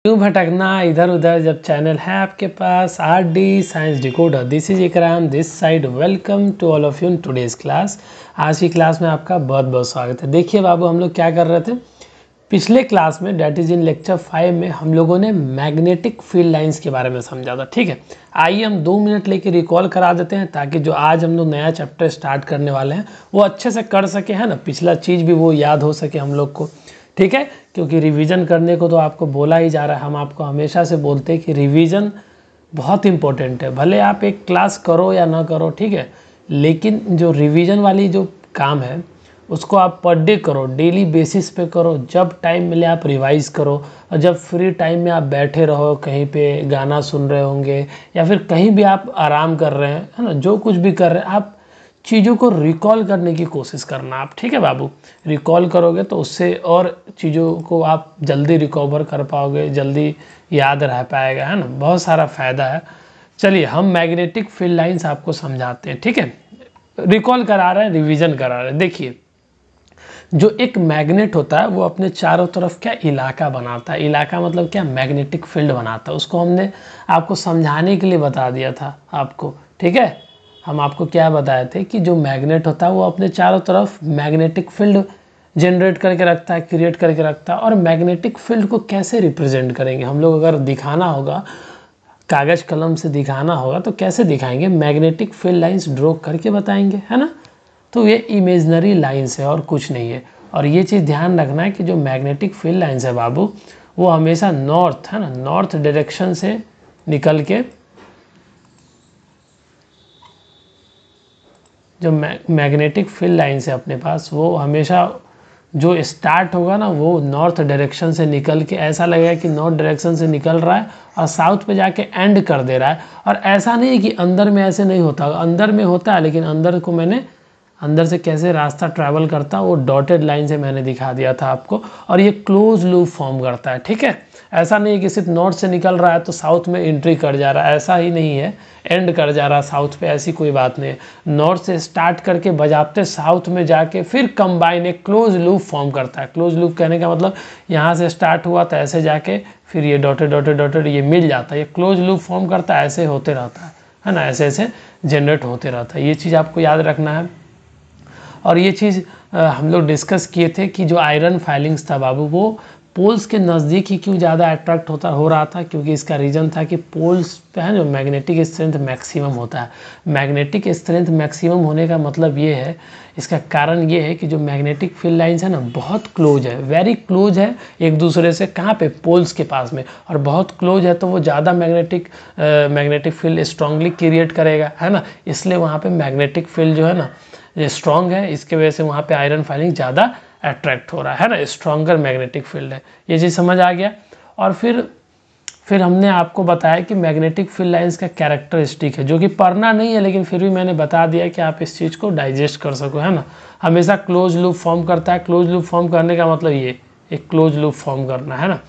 क्यों भटकना इधर उधर जब चैनल है आपके पास RD science decoder. This is Ikram this side. Welcome to all of you in today's class. आज की क्लास में आपका बहुत बहुत स्वागत है। देखिए बाबू, हम लोग क्या कर रहे थे पिछले क्लास में, डेट इज इन लेक्चर 5 में हम लोगों ने मैग्नेटिक फील्ड लाइंस के बारे में समझा था। ठीक है, आइए हम 2 मिनट लेके रिकॉल करा देते हैं ताकि जो आज हम लोग नया चैप्टर स्टार्ट करने वाले हैं वो अच्छे से कर सके, है ना, पिछला चीज़ भी वो याद हो सके हम लोग को। ठीक है, क्योंकि रिवीजन करने को तो आपको बोला ही जा रहा है। हम आपको हमेशा से बोलते हैं कि रिवीजन बहुत इंपॉर्टेंट है। भले आप एक क्लास करो या ना करो, ठीक है, लेकिन जो रिवीजन वाली जो काम है उसको आप पर डे करो, डेली बेसिस पे करो। जब टाइम मिले आप रिवाइज करो, और जब फ्री टाइम में आप बैठे रहो, कहीं पे गाना सुन रहे होंगे या फिर कहीं भी आप आराम कर रहे हैं, है ना, जो कुछ भी कर रहे हैं, आप चीज़ों को रिकॉल करने की कोशिश करना आप। ठीक है बाबू, रिकॉल करोगे तो उससे और चीज़ों को आप जल्दी रिकवर कर पाओगे, जल्दी याद रह पाएगा, है ना, बहुत सारा फ़ायदा है। चलिए हम मैग्नेटिक फील्ड लाइंस आपको समझाते हैं। ठीक है, रिकॉल करा रहे हैं, रिवीजन करा रहे हैं। देखिए, जो एक मैग्नेट होता है वो अपने चारों तरफ क्या इलाका बनाता है। इलाका मतलब क्या, मैग्नेटिक फील्ड बनाता है। उसको हमने आपको समझाने के लिए बता दिया था आपको। ठीक है, हम आपको क्या बताए थे कि जो मैग्नेट होता है वो अपने चारों तरफ मैग्नेटिक फील्ड जनरेट करके रखता है, क्रिएट करके रखता है। और मैग्नेटिक फील्ड को कैसे रिप्रेजेंट करेंगे हम लोग, अगर दिखाना होगा, कागज़ कलम से दिखाना होगा तो कैसे दिखाएंगे, मैग्नेटिक फील्ड लाइंस ड्रॉ करके बताएंगे, है ना। तो ये इमेजनरी लाइंस है और कुछ नहीं है। और ये चीज़ ध्यान रखना है कि जो मैग्नेटिक फील्ड लाइंस है बाबू, वो हमेशा नॉर्थ, है ना, नॉर्थ डायरेक्शन से निकल के, जो मैग्नेटिक फील्ड लाइंस है अपने पास, वो हमेशा जो स्टार्ट होगा ना वो नॉर्थ डायरेक्शन से निकल के, ऐसा लगेगा कि नॉर्थ डायरेक्शन से निकल रहा है और साउथ पे जाके एंड कर दे रहा है। और ऐसा नहीं है कि अंदर में ऐसे नहीं होता, अंदर में होता है, लेकिन अंदर को मैंने अंदर से कैसे रास्ता ट्रैवल करता वो डॉटेड लाइन से मैंने दिखा दिया था आपको। और ये क्लोज लूप फॉर्म करता है। ठीक है, ऐसा नहीं है कि सिर्फ नॉर्थ से निकल रहा है तो साउथ में एंट्री कर जा रहा है, ऐसा ही नहीं है, एंड कर जा रहा है साउथ पे, ऐसी कोई बात नहीं है। नॉर्थ से स्टार्ट करके बजाते साउथ में जाके फिर कंबाइन एक क्लोज लूप फॉर्म करता है। क्लोज लूप कहने का मतलब यहाँ से स्टार्ट हुआ तो ऐसे जाके फिर ये डॉटेड डॉटेड डॉटेड ये मिल जाता है, ये क्लोज लूप फॉर्म करता है, ऐसे होते रहता है ना, ऐसे ऐसे जनरेट होते रहता है। ये चीज़ आपको याद रखना है। और ये चीज़ हम लोग डिस्कस किए थे कि जो आयरन फाइलिंग्स था बाबू, वो पोल्स के नज़दीक ही क्यों ज़्यादा अट्रैक्ट हो रहा था, क्योंकि इसका रीज़न था कि पोल्स पे है जो मैग्नेटिक स्ट्रेंथ मैक्सिमम होता है। मैग्नेटिक स्ट्रेंथ मैक्सिमम होने का मतलब ये है, इसका कारण ये है कि जो मैग्नेटिक फील्ड लाइंस है ना, बहुत क्लोज है, वेरी क्लोज है एक दूसरे से। कहाँ पे, पोल्स के पास में। और बहुत क्लोज है तो वो ज़्यादा मैग्नेटिक फील्ड स्ट्रांगली क्रिएट करेगा, है ना। इसलिए वहाँ पे मैग्नेटिक फील्ड जो है ना स्ट्रॉन्ग है, इसके वजह से वहाँ पे आयरन फाइलिंग ज़्यादा अट्रैक्ट हो रहा है ना, स्ट्रॉन्गर मैग्नेटिक फील्ड है। ये चीज़ समझ आ गया। और फिर हमने आपको बताया कि मैग्नेटिक फील्ड लाइंस का कैरेक्टरिस्टिक है, जो कि पढ़ना नहीं है, लेकिन फिर भी मैंने बता दिया कि आप इस चीज़ को डाइजेस्ट कर सको, है ना। हमेशा क्लोज लूप फॉर्म करता है। क्लोज लूप फॉर्म करने का मतलब ये एक क्लोज लूप फॉर्म करना, है ना।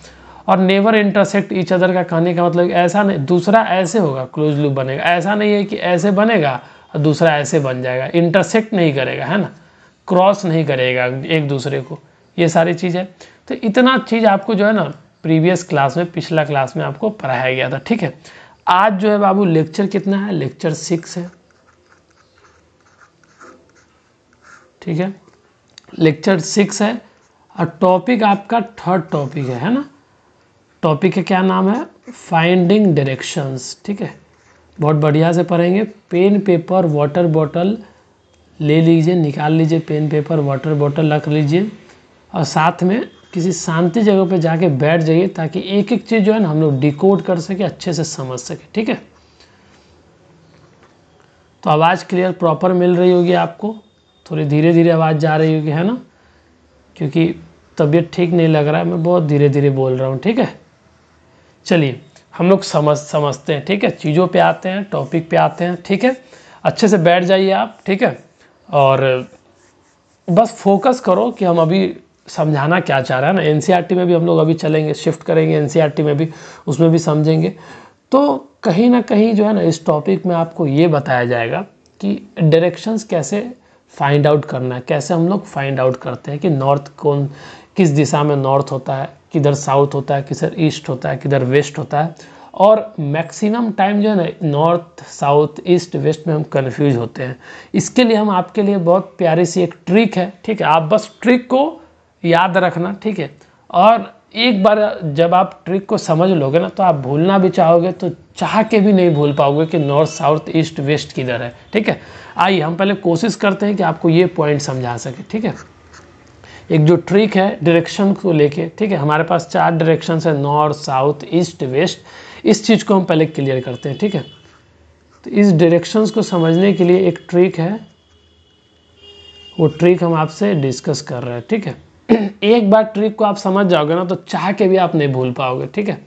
और नेवर इंटरसेक्ट ईच अदर का कहने का मतलब ऐसा नहीं दूसरा ऐसे होगा, क्लोज लूप बनेगा, ऐसा नहीं है कि ऐसे बनेगा और दूसरा ऐसे बन जाएगा, इंटरसेक्ट नहीं करेगा, है ना, क्रॉस नहीं करेगा एक दूसरे को। ये सारी चीज़ है। तो इतना चीज़ आपको जो है ना प्रीवियस क्लास में, पिछला क्लास में आपको पढ़ाया गया था। ठीक है, आज जो है बाबू लेक्चर कितना है, लेक्चर 6 है। ठीक है, लेक्चर 6 है और टॉपिक आपका थर्ड टॉपिक है ना। टॉपिक का क्या नाम है, फाइंडिंग डायरेक्शंस। ठीक है, बहुत बढ़िया से पढ़ेंगे। पेन पेपर वाटर बॉटल ले लीजिए, निकाल लीजिए, पेन पेपर वाटर बॉटल रख लीजिए और साथ में किसी शांति जगह पे जाके बैठ जाइए, ताकि एक एक चीज़ जो है ना हम लोग डिकोड कर सके, अच्छे से समझ सके। ठीक है, तो आवाज़ क्लियर प्रॉपर मिल रही होगी आपको, थोड़ी धीरे धीरे आवाज़ जा रही होगी, है ना, क्योंकि तबीयत ठीक नहीं लग रहा है, मैं बहुत धीरे धीरे बोल रहा हूँ। ठीक है, चलिए हम लोग समझते हैं। ठीक है, चीज़ों पे आते हैं, टॉपिक पे आते हैं। ठीक है, अच्छे से बैठ जाइए आप। ठीक है, और बस फोकस करो कि हम अभी समझाना क्या चाह रहे हैं ना। एनसीईआरटी में भी हम लोग अभी चलेंगे, शिफ्ट करेंगे एनसीईआरटी में भी, उसमें भी समझेंगे। तो कहीं ना कहीं जो है ना इस टॉपिक में आपको ये बताया जाएगा कि डायरेक्शंस कैसे फाइंड आउट करना है, कैसे हम लोग फाइंड आउट करते हैं कि नॉर्थ किस दिशा में नॉर्थ होता है, किधर साउथ होता है, किधर ईस्ट होता है, किधर वेस्ट होता है। और मैक्सिमम टाइम जो है ना नॉर्थ साउथ ईस्ट वेस्ट में हम कंफ्यूज होते हैं। इसके लिए हम आपके लिए बहुत प्यारी सी एक ट्रिक है, ठीक है, आप बस ट्रिक को याद रखना, ठीक है। और एक बार जब आप ट्रिक को समझ लोगे ना तो आप भूलना भी चाहोगे तो चाह के भी नहीं भूल पाओगे कि नॉर्थ साउथ ईस्ट वेस्ट किधर है, ठीक है। आइए हम पहले कोशिश करते हैं कि आपको ये पॉइंट समझा सके, ठीक है। एक जो ट्रिक है डायरेक्शन को लेके, ठीक है, हमारे पास 4 डायरेक्शन है, नॉर्थ साउथ ईस्ट वेस्ट। इस चीज़ को हम पहले क्लियर करते हैं, ठीक है। तो इस डायरेक्शंस को समझने के लिए एक ट्रिक है, वो ट्रिक हम आपसे डिस्कस कर रहे हैं, ठीक है। एक बार ट्रिक को आप समझ जाओगे ना तो चाह के भी आप नहीं भूल पाओगे, ठीक है।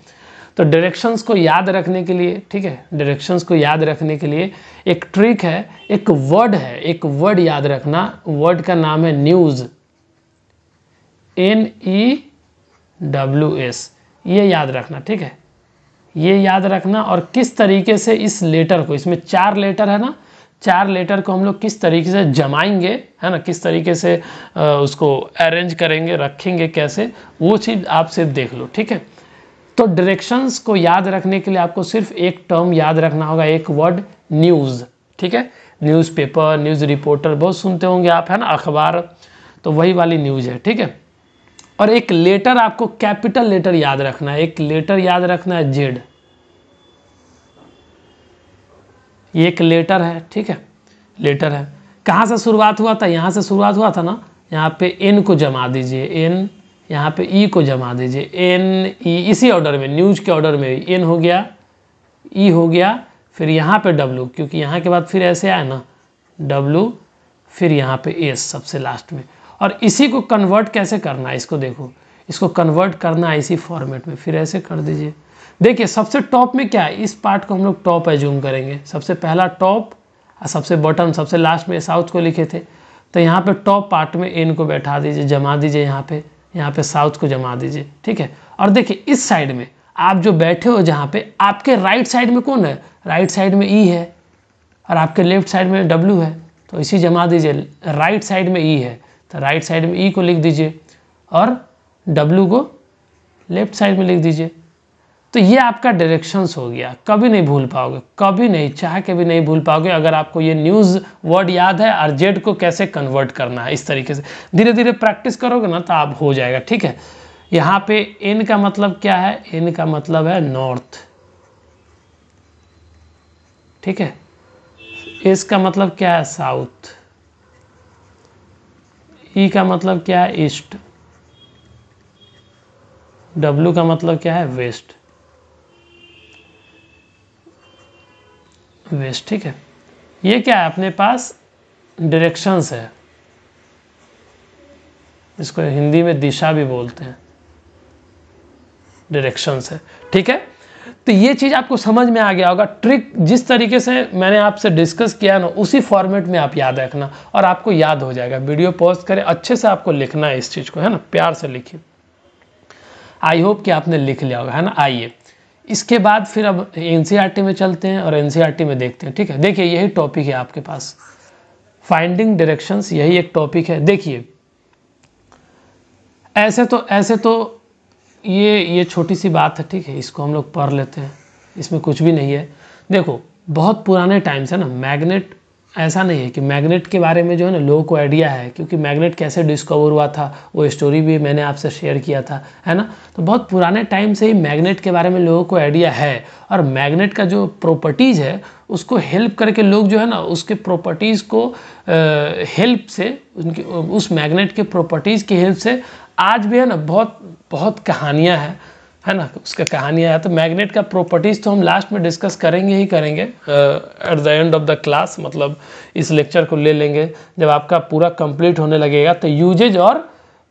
तो डायरेक्शंस को याद रखने के लिए, ठीक है, डायरेक्शंस को याद रखने के लिए एक ट्रिक है, एक वर्ड है, एक वर्ड याद रखना। वर्ड का नाम है न्यूज़, NEWS, ये याद रखना, ठीक है, ये याद रखना। और किस तरीके से इस लेटर को, इसमें 4 लेटर है ना, 4 लेटर को हम लोग किस तरीके से जमाएंगे, है ना, किस तरीके से उसको अरेंज करेंगे, रखेंगे कैसे, वो चीज़ आप सिर्फ देख लो, ठीक है। तो डायरेक्शंस को याद रखने के लिए आपको सिर्फ एक टर्म याद रखना होगा, एक वर्ड न्यूज़, ठीक है। न्यूज़पेपर, न्यूज़ रिपोर्टर बहुत सुनते होंगे आप, है ना, अखबार, तो वही वाली न्यूज़ है, ठीक है। और एक लेटर आपको कैपिटल लेटर याद रखना है, एक लेटर याद रखना है जेड, ये एक लेटर है, ठीक है, लेटर है। कहाँ से शुरुआत हुआ था, यहाँ से शुरुआत हुआ था ना, यहाँ पे एन को जमा दीजिए, एन, यहाँ पे ई को जमा दीजिए, एन ई, इसी ऑर्डर में, न्यूज के ऑर्डर में, एन हो गया, ई हो गया, फिर यहाँ पे डब्लू, क्योंकि यहाँ के बाद फिर ऐसे आया ना डब्लू, फिर यहाँ पे एस सबसे लास्ट में। और इसी को कन्वर्ट कैसे करना है, इसको देखो, इसको कन्वर्ट करना है इसी फॉर्मेट में, फिर ऐसे कर दीजिए। देखिए सबसे टॉप में क्या है, इस पार्ट को हम लोग टॉप एज्यूम करेंगे, सबसे पहला टॉप और सबसे बॉटम, सबसे लास्ट में साउथ को लिखे थे, तो यहाँ पे टॉप पार्ट में एन को बैठा दीजिए, जमा दीजिए, यहाँ पे साउथ को जमा दीजिए, ठीक है। और देखिए इस साइड में आप जो बैठे हो, जहाँ पे आपके राइट साइड में कौन है, राइट साइड में ई है, और आपके लेफ्ट साइड में डब्लू है, तो इसी जमा दीजिए। राइट साइड में ई है तो राइट साइड में ई को लिख दीजिए, और डब्लू को लेफ्ट साइड में लिख दीजिए। तो ये आपका डायरेक्शंस हो गया, कभी नहीं भूल पाओगे, कभी नहीं, चाह के भी नहीं भूल पाओगे अगर आपको ये न्यूज़ वर्ड याद है और जेड को कैसे कन्वर्ट करना है। इस तरीके से धीरे धीरे प्रैक्टिस करोगे ना तो आप हो जाएगा, ठीक है। यहाँ पे एन का मतलब क्या है, एन का मतलब है नॉर्थ, ठीक है। एस का मतलब क्या है, साउथ। ई का मतलब क्या है, ईस्ट। डब्लू का मतलब क्या है, वेस्ट, वेस्ट, ठीक है। ये क्या है, अपने पास डायरेक्शंस है, इसको हिंदी में दिशा भी बोलते हैं, डायरेक्शंस है, ठीक है। तो ये चीज़ आपको समझ में आ गया होगा। ट्रिक जिस तरीके से मैंने आपसे डिस्कस किया ना, उसी फॉर्मेट में आप याद रखना और आपको याद हो जाएगा। वीडियो पॉज करें, अच्छे से आपको लिखना है इस चीज़ को, है ना, प्यार से लिखिए। आई होप कि आपने लिख लिया होगा, है ना। आइए इसके बाद फिर अब एनसीईआरटी में चलते हैं और एनसीईआरटी में देखते हैं, ठीक है। देखिए यही टॉपिक है आपके पास, फाइंडिंग डायरेक्शंस, यही एक टॉपिक है। देखिए ऐसे तो ये छोटी सी बात है, ठीक है, इसको हम लोग पढ़ लेते हैं, इसमें कुछ भी नहीं है। देखो बहुत पुराने टाइम से ना मैग्नेट, ऐसा नहीं है कि मैग्नेट के बारे में जो है ना लोगों को आइडिया है, क्योंकि मैग्नेट कैसे डिस्कवर हुआ था वो स्टोरी भी मैंने आपसे शेयर किया था, है ना। तो बहुत पुराने टाइम से ही मैग्नेट के बारे में लोगों को आइडिया है, और मैग्नेट का जो प्रॉपर्टीज़ है उसको हेल्प करके लोग जो है ना उसके प्रॉपर्टीज़ को हेल्प से, उनकी उस मैग्नेट के प्रॉपर्टीज़ की हेल्प से आज भी है ना बहुत कहानियाँ हैं, है ना, उसका कहानियाँ है। तो मैग्नेट का प्रॉपर्टीज़ तो हम लास्ट में डिस्कस करेंगे ही करेंगे at the end of the class, मतलब इस लेक्चर को ले लेंगे जब आपका पूरा कंप्लीट होने लगेगा। तो यूजेज और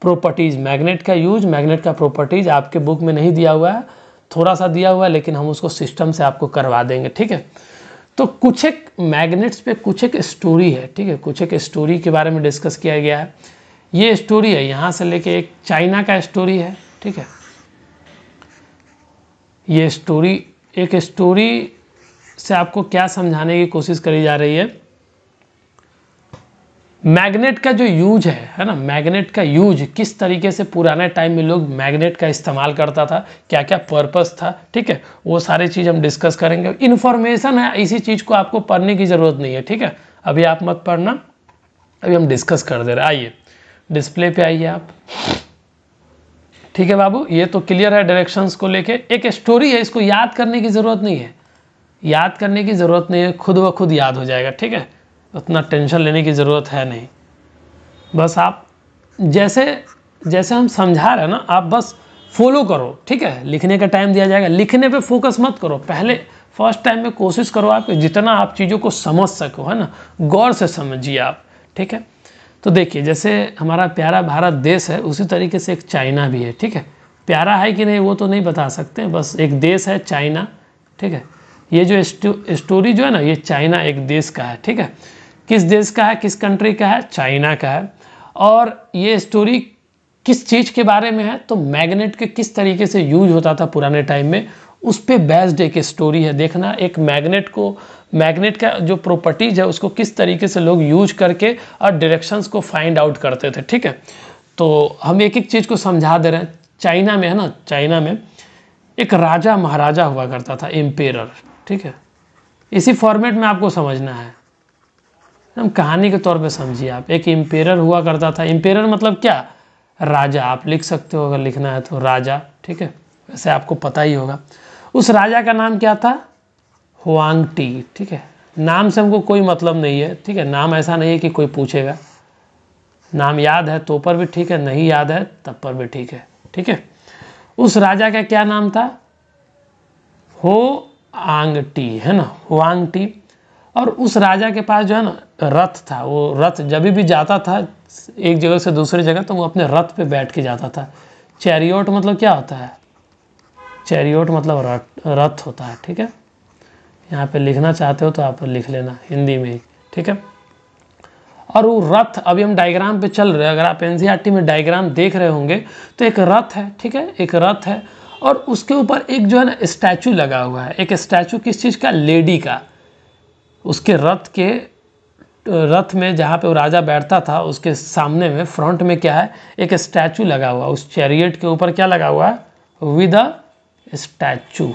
प्रॉपर्टीज़, मैग्नेट का यूज, मैग्नेट का प्रॉपर्टीज़ आपके बुक में नहीं दिया हुआ है, थोड़ा सा दिया हुआ है, लेकिन हम उसको सिस्टम से आपको करवा देंगे, ठीक है। तो कुछ एक मैग्नेट्स पे कुछ एक स्टोरी है, ठीक है, कुछ एक स्टोरी के बारे में डिस्कस किया गया है। ये स्टोरी है यहाँ से लेके एक चाइना का स्टोरी है, ठीक है। ये स्टोरी, एक स्टोरी से आपको क्या समझाने की कोशिश करी जा रही है, मैग्नेट का जो यूज है ना, मैग्नेट का यूज किस तरीके से पुराने टाइम में लोग मैग्नेट का इस्तेमाल करता था, क्या क्या पर्पस था, ठीक है, वो सारी चीज़ हम डिस्कस करेंगे। इन्फॉर्मेशन है, इसी चीज़ को आपको पढ़ने की ज़रूरत नहीं है, ठीक है, अभी आप मत पढ़ना, अभी हम डिस्कस कर दे रहे हैं। आइए डिस्प्ले पे आइए आप, ठीक है बाबू, ये तो क्लियर है डायरेक्शंस को लेके। एक स्टोरी है, इसको याद करने की ज़रूरत नहीं है, याद करने की ज़रूरत नहीं है, खुद ब खुद याद हो जाएगा, ठीक है, उतना टेंशन लेने की ज़रूरत है नहीं। बस आप जैसे जैसे हम समझा रहे हैं ना, आप बस फॉलो करो, ठीक है। लिखने का टाइम दिया जाएगा, लिखने पे फोकस मत करो, पहले फर्स्ट टाइम में कोशिश करो आप जितना आप चीज़ों को समझ सको, है ना, गौर से समझिए आप, ठीक है। तो देखिए, जैसे हमारा प्यारा भारत देश है, उसी तरीके से एक चाइना भी है, ठीक है। प्यारा है कि नहीं वो तो नहीं बता सकते, बस एक देश है चाइना, ठीक है। ये जो स्टोरी जो है ना, ये चाइना एक देश का है, ठीक है। किस देश का है, किस कंट्री का है, चाइना का है। और ये स्टोरी किस चीज़ के बारे में है, तो मैग्नेट के किस तरीके से यूज होता था पुराने टाइम में, उस पे बेस्ड एक स्टोरी है। देखना एक मैग्नेट का जो प्रॉपर्टीज है उसको किस तरीके से लोग यूज करके और डायरेक्शंस को फाइंड आउट करते थे, ठीक है। तो हम एक एक चीज़ को समझा दे रहे हैं। चाइना में है ना, चाइना में एक राजा महाराजा हुआ करता था, एम्पेरर, ठीक है। इसी फॉर्मेट में आपको समझना है, हम कहानी के तौर पे समझिए आप। एक एम्पेरर हुआ करता था, एम्पेरर मतलब क्या, राजा, आप लिख सकते हो अगर लिखना है तो राजा, ठीक है, वैसे आपको पता ही होगा। उस राजा का नाम क्या था, हुआंग टी, ठीक है। नाम से हमको कोई मतलब नहीं है, ठीक है, नाम ऐसा नहीं है कि कोई पूछेगा, नाम याद है तो पर भी ठीक है, नहीं याद है तब पर भी ठीक है, ठीक है। उस राजा का क्या नाम था, हुआंग टी, है ना, हुआंग टी। और उस राजा के पास जो है ना रथ था, वो रथ जब भी जाता था एक जगह से दूसरी जगह तो वो अपने रथ पे बैठ के जाता था। चैरियोट मतलब क्या होता है, चैरियोट मतलब रथ होता है, ठीक है। यहाँ पे लिखना चाहते हो तो आप लिख लेना हिंदी में ही, ठीक है। और वो रथ, अभी हम डायग्राम पे चल रहे हैं, अगर आप एनसीईआरटी में डायग्राम देख रहे होंगे तो एक रथ है, ठीक है, एक रथ है और उसके ऊपर एक जो है ना स्टैचू लगा हुआ है। एक स्टैचू किस चीज़ का, लेडी का। उसके रथ में जहाँ पे वो राजा बैठता था उसके सामने में फ्रंट में क्या है, एक स्टैचू लगा हुआ। उस चैरियट के ऊपर क्या लगा हुआ है, विद अ स्टैचू,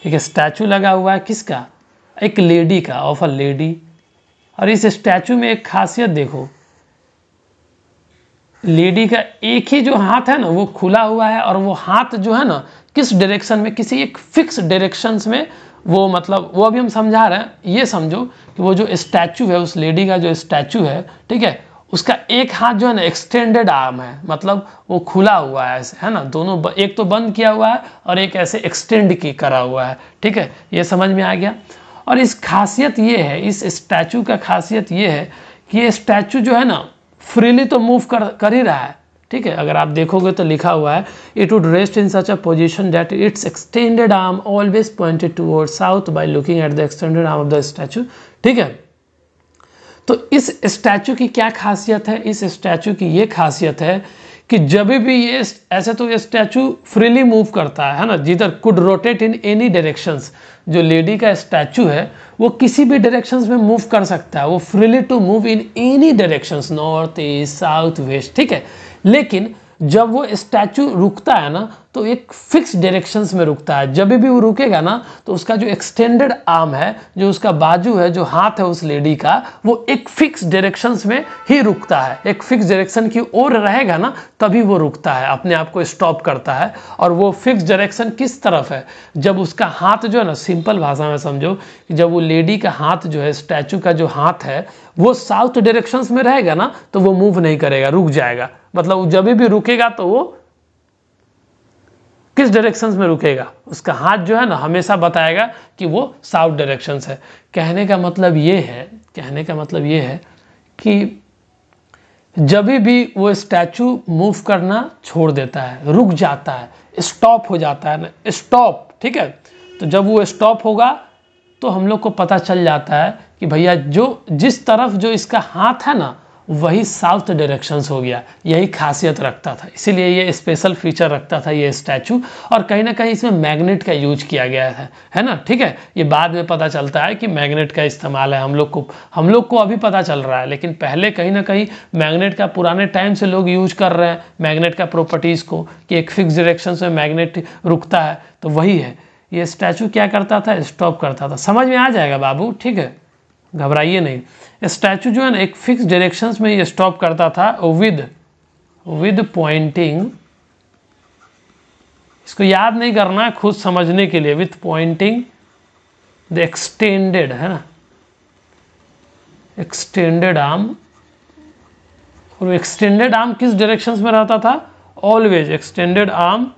एक स्टैचू लगा हुआ है, किसका, एक लेडी का, ऑफ अ लेडी। और इस स्टैचू में एक खासियत देखो, लेडी का एक ही जो हाथ है ना वो खुला हुआ है, और वो हाथ जो है ना किस डायरेक्शन में, किसी एक फिक्स डायरेक्शंस में, वो मतलब वो अभी हम समझा रहे हैं। ये समझो कि वो जो स्टैचू है, उस लेडी का जो स्टैचू है, ठीक है, उसका एक हाथ जो है ना एक्सटेंडेड आर्म है, मतलब वो खुला हुआ है ऐसे, है ना, दोनों, एक तो बंद किया हुआ है और एक ऐसे एक्सटेंड की करा हुआ है, ठीक है, ये समझ में आ गया। और इस खासियत ये है, इस स्टैचू का खासियत ये है कि ये स्टैचू जो है ना फ्रीली तो मूव कर ही रहा है, ठीक है। अगर आप देखोगे तो लिखा हुआ है, it would rest in such a position that it's extended arm always pointed toward south by looking at the extended arm of the statue, ठीक है। तो इस स्टैचू की क्या खासियत है, इस स्टैचू की ये खासियत है कि जब भी ये ऐसे तो ये स्टैचू फ्रीली मूव करता है ना, जिधर could rotate in any directions. जो लेडी का स्टैचू है वो किसी भी डायरेक्शंस में मूव कर सकता है, वो freely to move in any directions, north east south west, ठीक है। लेकिन जब वो स्टैचू रुकता है ना तो एक फिक्स डायरेक्शंस में रुकता है। जब भी वो रुकेगा ना तो उसका जो एक्सटेंडेड आर्म है, जो उसका बाजू है, जो हाथ है उस लेडी का, वो एक फिक्स डायरेक्शंस में ही रुकता है। एक फिक्स डायरेक्शन की ओर रहेगा ना तभी वो रुकता है, अपने आप को स्टॉप करता है। और वो फिक्स डायरेक्शन किस तरफ है, जब उसका हाथ जो है ना, सिंपल भाषा में समझो कि जब वो लेडी का हाथ जो है, स्टैचू का जो हाथ है, वो साउथ डायरेक्शंस में रहेगा ना तो वो मूव नहीं करेगा, रुक जाएगा। मतलब जब भी रुकेगा तो वो किस डायरेक्शंस में रुकेगा, उसका हाथ जो है ना हमेशा बताएगा कि वो साउथ डायरेक्शंस है। कहने का मतलब ये है कि जब भी वो स्टैचू मूव करना छोड़ देता है, रुक जाता है, स्टॉप हो जाता है ना, स्टॉप, ठीक है। तो जब वो स्टॉप होगा तो हम लोग को पता चल जाता है कि भैया जो जिस तरफ जो इसका हाथ है ना वही साउथ डायरेक्शंस हो गया। यही खासियत रखता था, इसीलिए ये स्पेशल फीचर रखता था ये स्टैचू। और कहीं ना कहीं इसमें मैग्नेट का यूज किया गया है ना, ठीक है। ये बाद में पता चलता है कि मैग्नेट का इस्तेमाल है, हम लोग को अभी पता चल रहा है, लेकिन पहले कहीं ना कहीं मैग्नेट का पुराने टाइम से लोग यूज कर रहे हैं मैग्नेट का प्रॉपर्टीज़ को, कि एक फिक्स डायरेक्शन में मैग्नेट रुकता है। तो वही है, ये स्टैचू क्या करता था, स्टॉप करता था। समझ में आ जाएगा बाबू, ठीक है, घबराइए नहीं। स्टैचू जो है ना एक फिक्स डायरेक्शंस में ये स्टॉप करता था विद पॉइंटिंग, इसको याद नहीं करना, खुद समझने के लिए, विथ पॉइंटिंग द एक्सटेंडेड, है ना, एक्सटेंडेड आर्म। और एक्सटेंडेड आर्म किस डायरेक्शंस में रहता था, always extended arm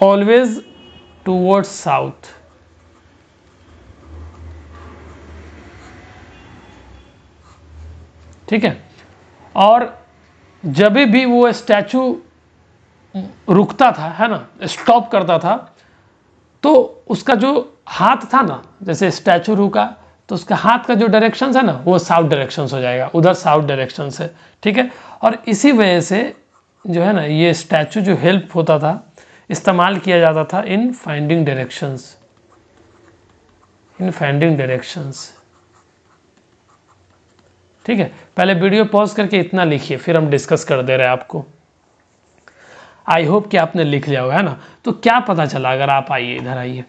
always towards south. ठीक है, और जब भी वो स्टैचू रुकता था, है ना, स्टॉप करता था, तो उसका जो हाथ था ना, जैसे स्टैचू रुका तो उसका हाथ का जो डायरेक्शन है ना वो साउथ डायरेक्शन हो जाएगा, उधर साउथ डायरेक्शन से। ठीक है, और इसी वजह से जो है ना ये स्टैचू जो हेल्प होता था, इस्तेमाल किया जाता था इन फाइंडिंग डायरेक्शंस, ठीक है। पहले वीडियो पॉज करके इतना लिखिए, फिर हम डिस्कस कर दे रहे हैं आपको। आई होप कि आपने लिख लिया होगा, है ना। तो क्या पता चला, अगर आप आइए, इधर आइए,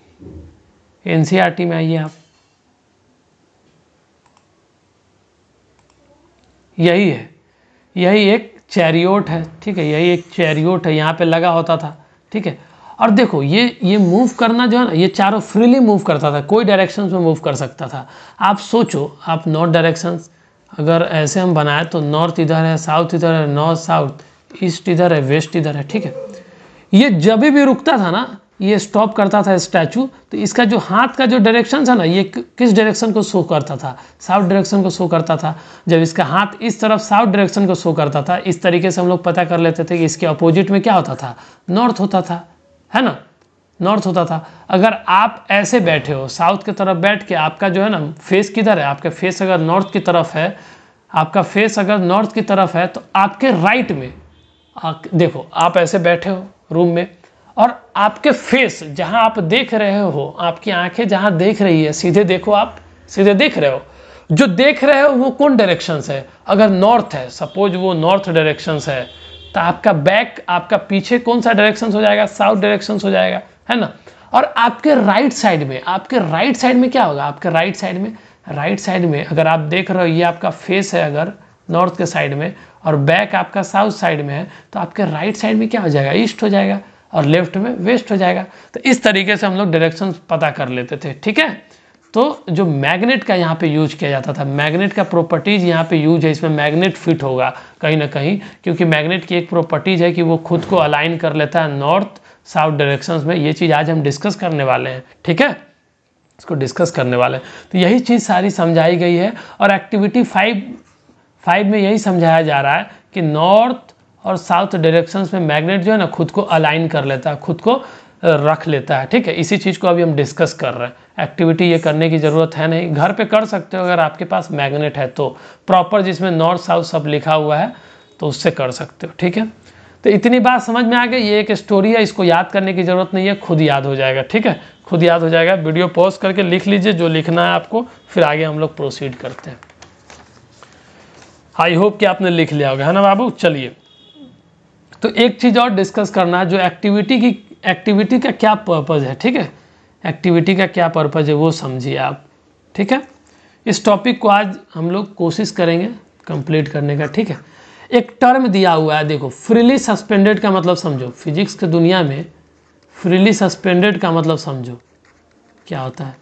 एनसीईआरटी में आइए आप, यही है, यही एक चैरियोट है, ठीक है, यही एक चैरियोट है, यहाँ पे लगा होता था। ठीक है, और देखो ये मूव करना जो है ना, ये चारों फ्रीली मूव करता था, कोई डायरेक्शन में मूव कर सकता था। आप सोचो, आप नॉर्थ डायरेक्शंस अगर ऐसे हम बनाए तो नॉर्थ इधर है, साउथ इधर है, नॉर्थ साउथ, ईस्ट इधर है, वेस्ट इधर है। ठीक है, ये जब भी रुकता था ना, ये स्टॉप करता था स्टैचू, तो इसका जो हाथ का जो डायरेक्शन था ना, ये किस डायरेक्शन को शो करता था, साउथ डायरेक्शन को शो करता था। जब इसका हाथ इस तरफ साउथ डायरेक्शन को शो करता था, इस तरीके से हम लोग पता कर लेते थे कि इसके अपोजिट में क्या होता था, नॉर्थ होता था, है ना, नॉर्थ होता था। अगर आप ऐसे बैठे हो, साउथ की तरफ बैठ के, आपका जो है ना फेस किधर है, आपका फेस अगर नॉर्थ की तरफ है, आपका फेस अगर नॉर्थ की तरफ है, तो आपके राइट में देखो, आप ऐसे बैठे हो रूम में, और आपके फेस जहां आप देख रहे हो, आपकी आंखें जहां देख रही है, सीधे देखो, आप सीधे देख रहे हो, जो देख रहे हो वो कौन डायरेक्शन है, अगर नॉर्थ है, सपोज वो नॉर्थ डायरेक्शन है, तो आपका बैक, आपका पीछे कौन सा डायरेक्शन हो जाएगा, साउथ डायरेक्शन हो जाएगा, है ना। और आपके राइट साइड में, आपके राइट साइड में क्या होगा, आपके राइट साइड में अगर आप देख रहे हो, ये आपका फेस है अगर नॉर्थ के साइड में, और बैक आपका साउथ साइड में है, तो आपके राइट साइड में क्या हो जाएगा, ईस्ट हो जाएगा, और लेफ्ट में वेस्ट हो जाएगा। तो इस तरीके से हम लोग डायरेक्शन पता कर लेते थे। ठीक है, तो जो मैग्नेट का यहाँ पे यूज किया जाता था, मैग्नेट का प्रॉपर्टीज यहाँ पे यूज है, इसमें मैग्नेट फिट होगा कहीं ना कहीं, क्योंकि मैग्नेट की एक प्रॉपर्टीज है कि वो खुद को अलाइन कर लेता है नॉर्थ साउथ डायरेक्शंस में। ये चीज़ आज हम डिस्कस करने वाले हैं, ठीक है, इसको डिस्कस करने वाले हैं। तो यही चीज़ सारी समझाई गई है, और एक्टिविटी 5 में यही समझाया जा रहा है कि नॉर्थ और साउथ डायरेक्शंस में मैग्नेट जो है ना खुद को अलाइन कर लेता है, खुद को रख लेता है। ठीक है, इसी चीज़ को अभी हम डिस्कस कर रहे हैं। एक्टिविटी ये करने की ज़रूरत है नहीं, घर पे कर सकते हो अगर आपके पास मैग्नेट है तो, प्रॉपर जिसमें नॉर्थ साउथ सब लिखा हुआ है, तो उससे कर सकते हो। ठीक है, तो इतनी बात समझ में आ गई। ये एक स्टोरी है, इसको याद करने की ज़रूरत नहीं है, खुद याद हो जाएगा। ठीक है, खुद याद हो जाएगा। वीडियो पॉज करके लिख लीजिए जो लिखना है आपको, फिर आगे हम लोग प्रोसीड करते हैं। आई होप कि आपने लिख लिया होगा, है ना बाबू। चलिए, तो एक चीज़ और डिस्कस करना है, जो एक्टिविटी का क्या पर्पज़ है। ठीक है, एक्टिविटी का क्या पर्पज़ है वो समझिए आप। ठीक है, इस टॉपिक को आज हम लोग कोशिश करेंगे कंप्लीट करने का। ठीक है, एक टर्म दिया हुआ है, देखो, फ्रीली सस्पेंडेड का मतलब समझो। फिजिक्स की दुनिया में फ्रीली सस्पेंडेड का मतलब समझो क्या होता है,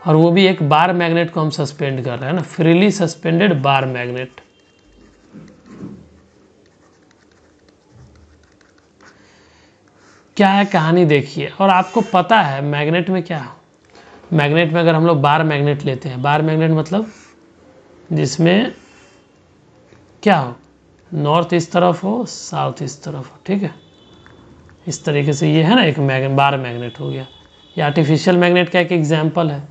और वो भी एक बार मैग्नेट को हम सस्पेंड कर रहे हैं ना, फ्रीली सस्पेंडेड बार मैग्नेट। क्या है कहानी देखिए, और आपको पता है मैग्नेट में क्या, मैग्नेट में अगर हम लोग बार मैग्नेट लेते हैं, बार मैग्नेट मतलब जिसमें क्या हो, नॉर्थ इस तरफ हो, साउथ इस तरफ हो। ठीक है, इस तरीके से ये है ना एक बार मैग्नेट हो गया। ये आर्टिफिशियल मैग्नेट का एक एग्जाम्पल है,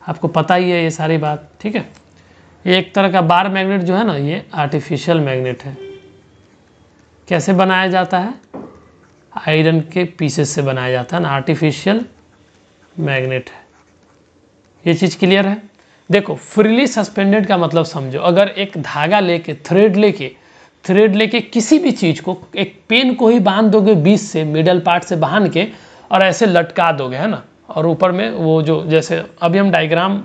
आपको पता ही है ये सारी बात। ठीक है, ये एक तरह का बार मैग्नेट जो है ना, ये आर्टिफिशियल मैग्नेट है। कैसे बनाया जाता है? आयरन के पीसेस से बनाया जाता है ना, आर्टिफिशियल मैग्नेट है। ये चीज़ क्लियर है? देखो, फ्रीली सस्पेंडेड का मतलब समझो, अगर एक धागा लेके थ्रेड लेके किसी भी चीज़ को, एक पेन को ही बांध दोगे बीच से, मिडल पार्ट से बांध के और ऐसे लटका दोगे, है ना, और ऊपर में वो जो, जैसे अभी हम डायग्राम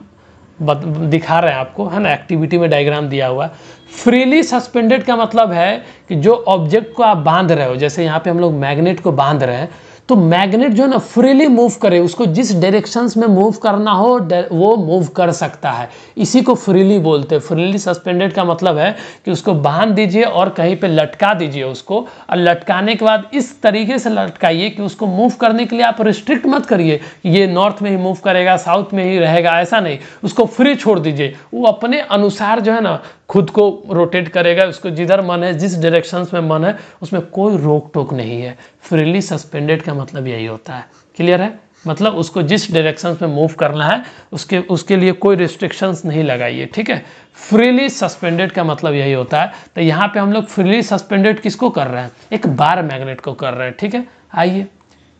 दिखा रहे हैं आपको, है ना, एक्टिविटी में डायग्राम दिया हुआ है। फ्रीली सस्पेंडेड का मतलब है कि जो ऑब्जेक्ट को आप बांध रहे हो, जैसे यहाँ पे हम लोग मैग्नेट को बांध रहे हैं, तो मैग्नेट जो है ना फ्रीली मूव करे, उसको जिस डायरेक्शंस में मूव करना हो वो मूव कर सकता है, इसी को फ्रीली बोलते हैं। फ्रीली सस्पेंडेड का मतलब है कि उसको बांध दीजिए और कहीं पे लटका दीजिए उसको, और लटकाने के बाद इस तरीके से लटकाइए कि उसको मूव करने के लिए आप रिस्ट्रिक्ट मत करिए कि ये नॉर्थ में ही मूव करेगा, साउथ में ही रहेगा, ऐसा नहीं, उसको फ्री छोड़ दीजिए, वो अपने अनुसार जो है ना खुद को रोटेट करेगा, उसको जिधर मन है, जिस डायरेक्शंस में मन है, उसमें कोई रोक टोक नहीं है। फ्रीली सस्पेंडेड का मतलब यही होता है। क्लियर है? मतलब उसको जिस डायरेक्शंस में मूव करना है उसके लिए कोई रिस्ट्रिक्शंस नहीं लगाइए। ठीक है, फ्रीली सस्पेंडेड का मतलब यही होता है। तो यहाँ पे हम लोग फ्रीली सस्पेंडेड किसको कर रहे हैं? एक बार मैग्नेट को कर रहे हैं। ठीक है, आइए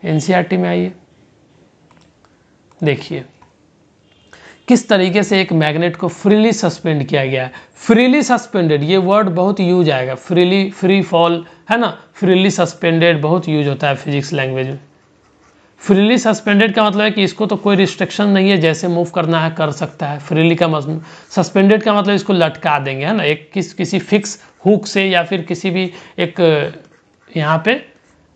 एनसीईआरटी में आइए, देखिए किस तरीके से एक मैग्नेट को फ्रीली सस्पेंड किया गया है। फ्रीली सस्पेंडेड, ये वर्ड बहुत यूज आएगा, फ्रीली, फ्री फॉल, है ना, फ्रीली सस्पेंडेड बहुत यूज होता है फिजिक्स लैंग्वेज में। फ्रीली सस्पेंडेड का मतलब है कि इसको तो कोई रिस्ट्रिक्शन नहीं है, जैसे मूव करना है कर सकता है। फ्रीली का मतलब, सस्पेंडेड का मतलब इसको लटका देंगे, है ना, एक किसी फिक्स हुक से या फिर किसी भी एक यहाँ पे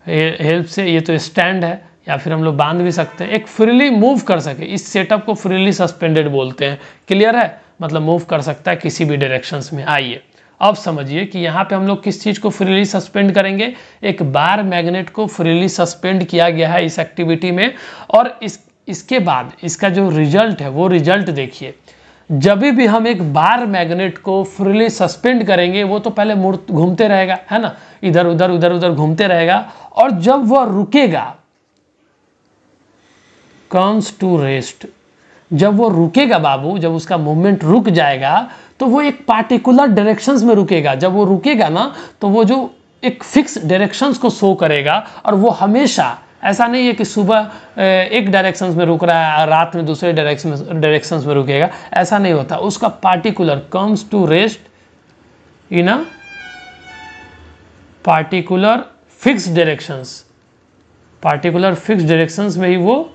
हेल्प से, ये तो स्टैंड है, या फिर हम लोग बांध भी सकते हैं, एक फ्रीली मूव कर सके, इस सेटअप को फ्रीली सस्पेंडेड बोलते हैं। क्लियर है? मतलब मूव कर सकता है किसी भी डायरेक्शंस में। आइए अब समझिए कि यहाँ पे हम लोग किस चीज़ को फ्रीली सस्पेंड करेंगे। एक बार मैग्नेट को फ्रीली सस्पेंड किया गया है इस एक्टिविटी में, और इसके बाद इसका जो रिजल्ट है वो रिजल्ट देखिए। जब भी हम एक बार मैग्नेट को फ्रीली सस्पेंड करेंगे, वो तो पहले घूमते रहेगा, है ना, इधर उधर घूमते रहेगा, और जब वह रुकेगा, कम्स टू रेस्ट, जब वो रुकेगा बाबू, जब उसका मूवमेंट रुक जाएगा, तो वो एक पार्टिकुलर डायरेक्शंस में रुकेगा। जब वो रुकेगा ना, तो वो जो एक फिक्स डायरेक्शंस को शो करेगा, और वो हमेशा, ऐसा नहीं है कि सुबह एक डायरेक्शंस में रुक रहा है और रात में दूसरे डायरेक्शंस में रुकेगा, ऐसा नहीं होता। उसका particular, comes to rest in a particular fix directions, particular fix directions में ही वो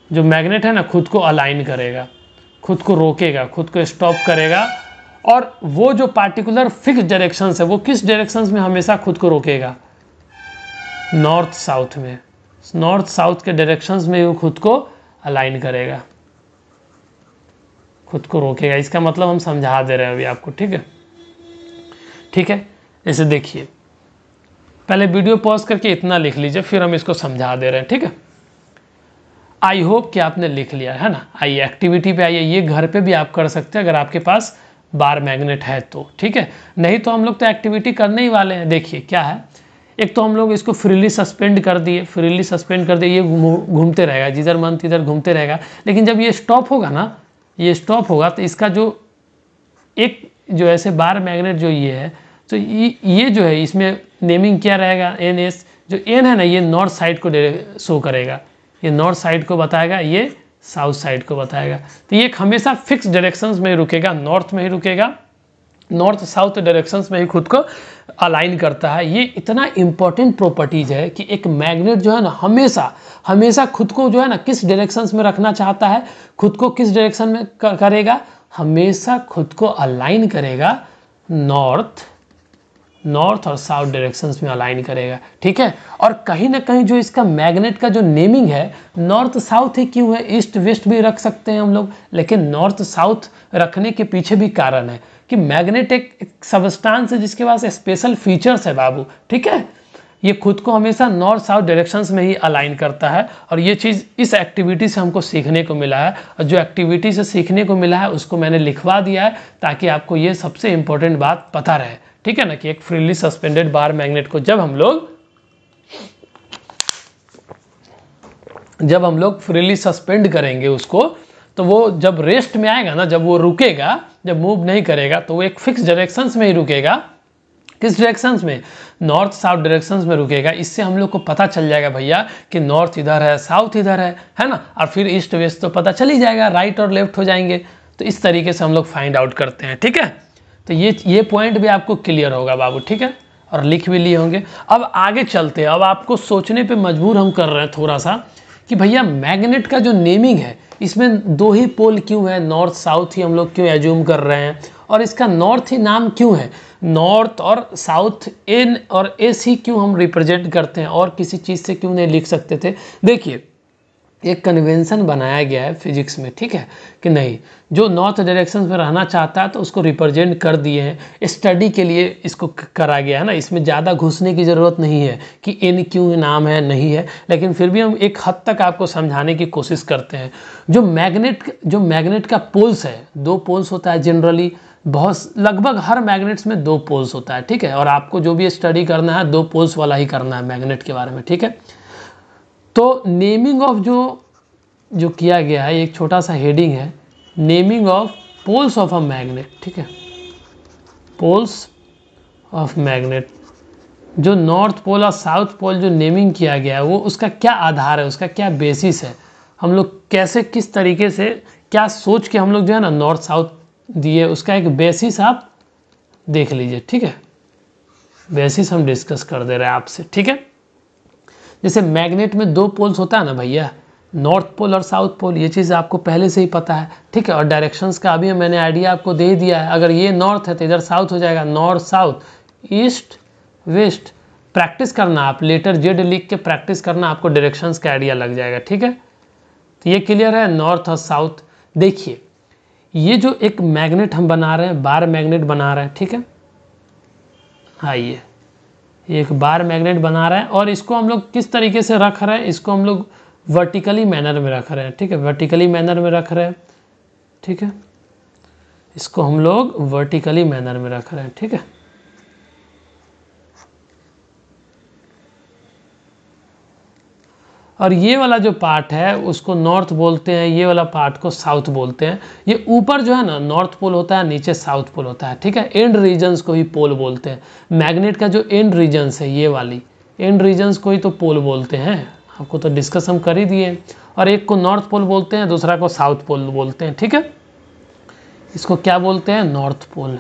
जो मैग्नेट है ना खुद को अलाइन करेगा, खुद को रोकेगा, खुद को स्टॉप करेगा, और वो जो पार्टिकुलर फिक्स डायरेक्शंस है, वो किस डायरेक्शंस में हमेशा खुद को रोकेगा? नॉर्थ साउथ में, नॉर्थ साउथ के डायरेक्शंस में वो खुद को अलाइन करेगा, खुद को रोकेगा। इसका मतलब हम समझा दे रहे हैं अभी आपको। ठीक है, ठीक है, इसे देखिए, पहले वीडियो पॉज करके इतना लिख लीजिए, फिर हम इसको समझा दे रहे हैं। ठीक है, आई होप कि आपने लिख लिया है ना। आइए एक्टिविटी पे आइए, ये घर पे भी आप कर सकते हैं अगर आपके पास बार मैग्नेट है तो। ठीक है, नहीं तो हम लोग तो एक्टिविटी करने ही वाले हैं। देखिए क्या है, एक तो हम लोग इसको फ्रीली सस्पेंड कर दिए, फ्रीली सस्पेंड कर दिए, ये घूमते रहेगा, जिधर मन तिधर घूमते रहेगा। लेकिन जब ये स्टॉप होगा ना, ये स्टॉप होगा, तो इसका जो एक जो ऐसे बार मैग्नेट जो ये है, तो ये जो है, इसमें नेमिंग क्या रहेगा? N S. जो एन है ना, ये नॉर्थ साइड को शो करेगा, ये नॉर्थ साइड को बताएगा, ये साउथ साइड को बताएगा। तो ये हमेशा फिक्स डायरेक्शंस में ही रुकेगा, नॉर्थ में ही रुकेगा, नॉर्थ साउथ डायरेक्शंस में ही खुद को अलाइन करता है। ये इतना इंपॉर्टेंट प्रॉपर्टीज है कि एक मैग्नेट जो है ना हमेशा खुद को जो है ना किस डायरेक्शंस में रखना चाहता है, खुद को किस डायरेक्शन में करेगा? हमेशा खुद को अलाइन करेगा, नॉर्थ और साउथ डायरेक्शंस में अलाइन करेगा। ठीक है, और कहीं ना कहीं जो इसका मैग्नेट का जो नेमिंग है, नॉर्थ साउथ ही क्यों है? ईस्ट वेस्ट भी रख सकते हैं हम लोग, लेकिन नॉर्थ साउथ रखने के पीछे भी कारण है कि मैग्नेट एक सब्सटेंस है जिसके पास स्पेशल फीचर्स है बाबू। ठीक है, ये खुद को हमेशा नॉर्थ साउथ डायरेक्शंस में ही अलाइन करता है, और ये चीज़ इस एक्टिविटी से हमको सीखने को मिला है, और जो एक्टिविटी से सीखने को मिला है उसको मैंने लिखवा दिया है ताकि आपको ये सबसे इंपॉर्टेंट बात पता रहे। ठीक है ना, कि एक फ्रीली सस्पेंडेड बार मैग्नेट को जब हम लोग फ्रीली सस्पेंड करेंगे उसको, तो वो जब रेस्ट में आएगा ना, जब वो रुकेगा, जब मूव नहीं करेगा तो वो एक फिक्स डायरेक्शंस में ही रुकेगा। किस डायरेक्शंस में? नॉर्थ साउथ डायरेक्शंस में रुकेगा। इससे हम लोग को पता चल जाएगा भैया कि नॉर्थ इधर है, साउथ इधर है ना, और फिर ईस्ट वेस्ट तो पता चल ही जाएगा, राइट और लेफ्ट हो जाएंगे। तो इस तरीके से हम लोग फाइंड आउट करते हैं, ठीक है। तो ये पॉइंट भी आपको क्लियर होगा बाबू, ठीक है, और लिख भी लिए होंगे। अब आगे चलते हैं। अब आपको सोचने पे मजबूर हम कर रहे हैं थोड़ा सा कि भैया मैग्नेट का जो नेमिंग है इसमें दो ही पोल क्यों है, नॉर्थ साउथ ही हम लोग क्यों एज्यूम कर रहे हैं, और इसका नॉर्थ ही नाम क्यों है, नॉर्थ और साउथ एन और एस ही क्यों हम रिप्रेजेंट करते हैं, और किसी चीज़ से क्यों नहीं लिख सकते थे। देखिए एक कन्वेंशन बनाया गया है फिजिक्स में, ठीक है, कि नहीं जो नॉर्थ डायरेक्शन में रहना चाहता है तो उसको रिप्रेजेंट कर दिए हैं, स्टडी के लिए इसको करा गया है ना। इसमें ज़्यादा घुसने की ज़रूरत नहीं है कि एन क्यों नाम है, नहीं है, लेकिन फिर भी हम एक हद तक आपको समझाने की कोशिश करते हैं। जो मैग्नेट का पोल्स है, दो पोल्स होता है जनरली, बहुत लगभग हर मैग्नेट्स में दो पोल्स होता है, ठीक है, और आपको जो भी स्टडी करना है दो पोल्स वाला ही करना है मैग्नेट के बारे में, ठीक है। तो नेमिंग ऑफ जो किया गया है, एक छोटा सा हेडिंग है, naming of poles of a magnet, ठीक है, पोल्स ऑफ मैग्नेट। जो नॉर्थ पोल और साउथ पोल जो नेमिंग किया गया है वो उसका क्या आधार है, उसका क्या बेसिस है, हम लोग कैसे किस तरीके से क्या सोच के हम लोग जो है ना नॉर्थ साउथ दिए, उसका एक बेसिस आप देख लीजिए, ठीक है। बेसिस हम डिस्कस कर दे रहे हैं आपसे, ठीक है। जैसे मैग्नेट में दो पोल्स होता है ना भैया, नॉर्थ पोल और साउथ पोल, ये चीज़ आपको पहले से ही पता है, ठीक है। और डायरेक्शंस का अभी मैंने आइडिया आपको दे दिया है। अगर ये नॉर्थ है तो इधर साउथ हो जाएगा, north south, east west. Practice करना, आप लेटर जेड लिख के प्रैक्टिस करना, आपको डायरेक्शंस का आइडिया लग जाएगा, ठीक है। तो ये क्लियर है, नॉर्थ और साउथ। देखिए ये जो एक मैग्नेट हम बना रहे हैं, बार मैग्नेट बना रहे हैं, ठीक है, आइए एक बार मैग्नेट बना रहे हैं, और इसको हम लोग किस तरीके से रख रहे हैं, इसको हम लोग वर्टिकली मैनर में रख रहे हैं, ठीक है, वर्टिकली मैनर में रख रहे हैं, ठीक है, इसको हम लोग वर्टिकली मैनर में रख रहे हैं, ठीक है। और ये वाला जो पार्ट है उसको नॉर्थ बोलते हैं, ये वाला पार्ट को साउथ बोलते हैं। ये ऊपर जो है ना नॉर्थ पोल होता है, नीचे साउथ पोल होता है, ठीक है। एंड रीजन्स को ही पोल बोलते हैं। मैग्नेट का जो एंड रीजन्स है, ये वाली एंड रीजन्स को ही तो पोल बोलते हैं, आपको तो डिस्कस हम कर ही दिए। और एक को नॉर्थ पोल बोलते हैं, दूसरा को साउथ पोल बोलते हैं, ठीक है। इसको क्या बोलते हैं, नॉर्थ पोल,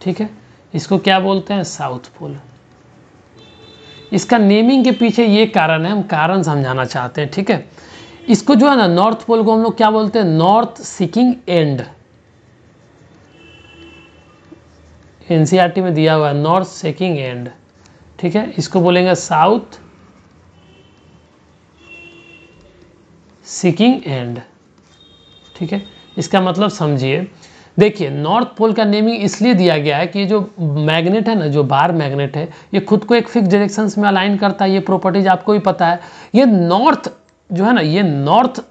ठीक है, इसको क्या बोलते हैं, साउथ पोल। इसका नेमिंग के पीछे ये कारण है, हम कारण समझाना चाहते हैं, ठीक है। इसको जो है ना नॉर्थ पोल को हम लोग क्या बोलते हैं, नॉर्थ सीकिंग एंड, एनसीईआरटी में दिया हुआ है नॉर्थ सीकिंग एंड, ठीक है। इसको बोलेंगे साउथ सीकिंग एंड, ठीक है। इसका मतलब समझिए, देखिए नॉर्थ पोल का नेमिंग इसलिए दिया गया है कि जो मैग्नेट है ना, जो बार मैग्नेट है, ये खुद को एक फिक्स डायरेक्शंस में अलाइन करता है। ये प्रॉपर्टीज आपको भी पता है। ये नॉर्थ जो है ना, ये नॉर्थ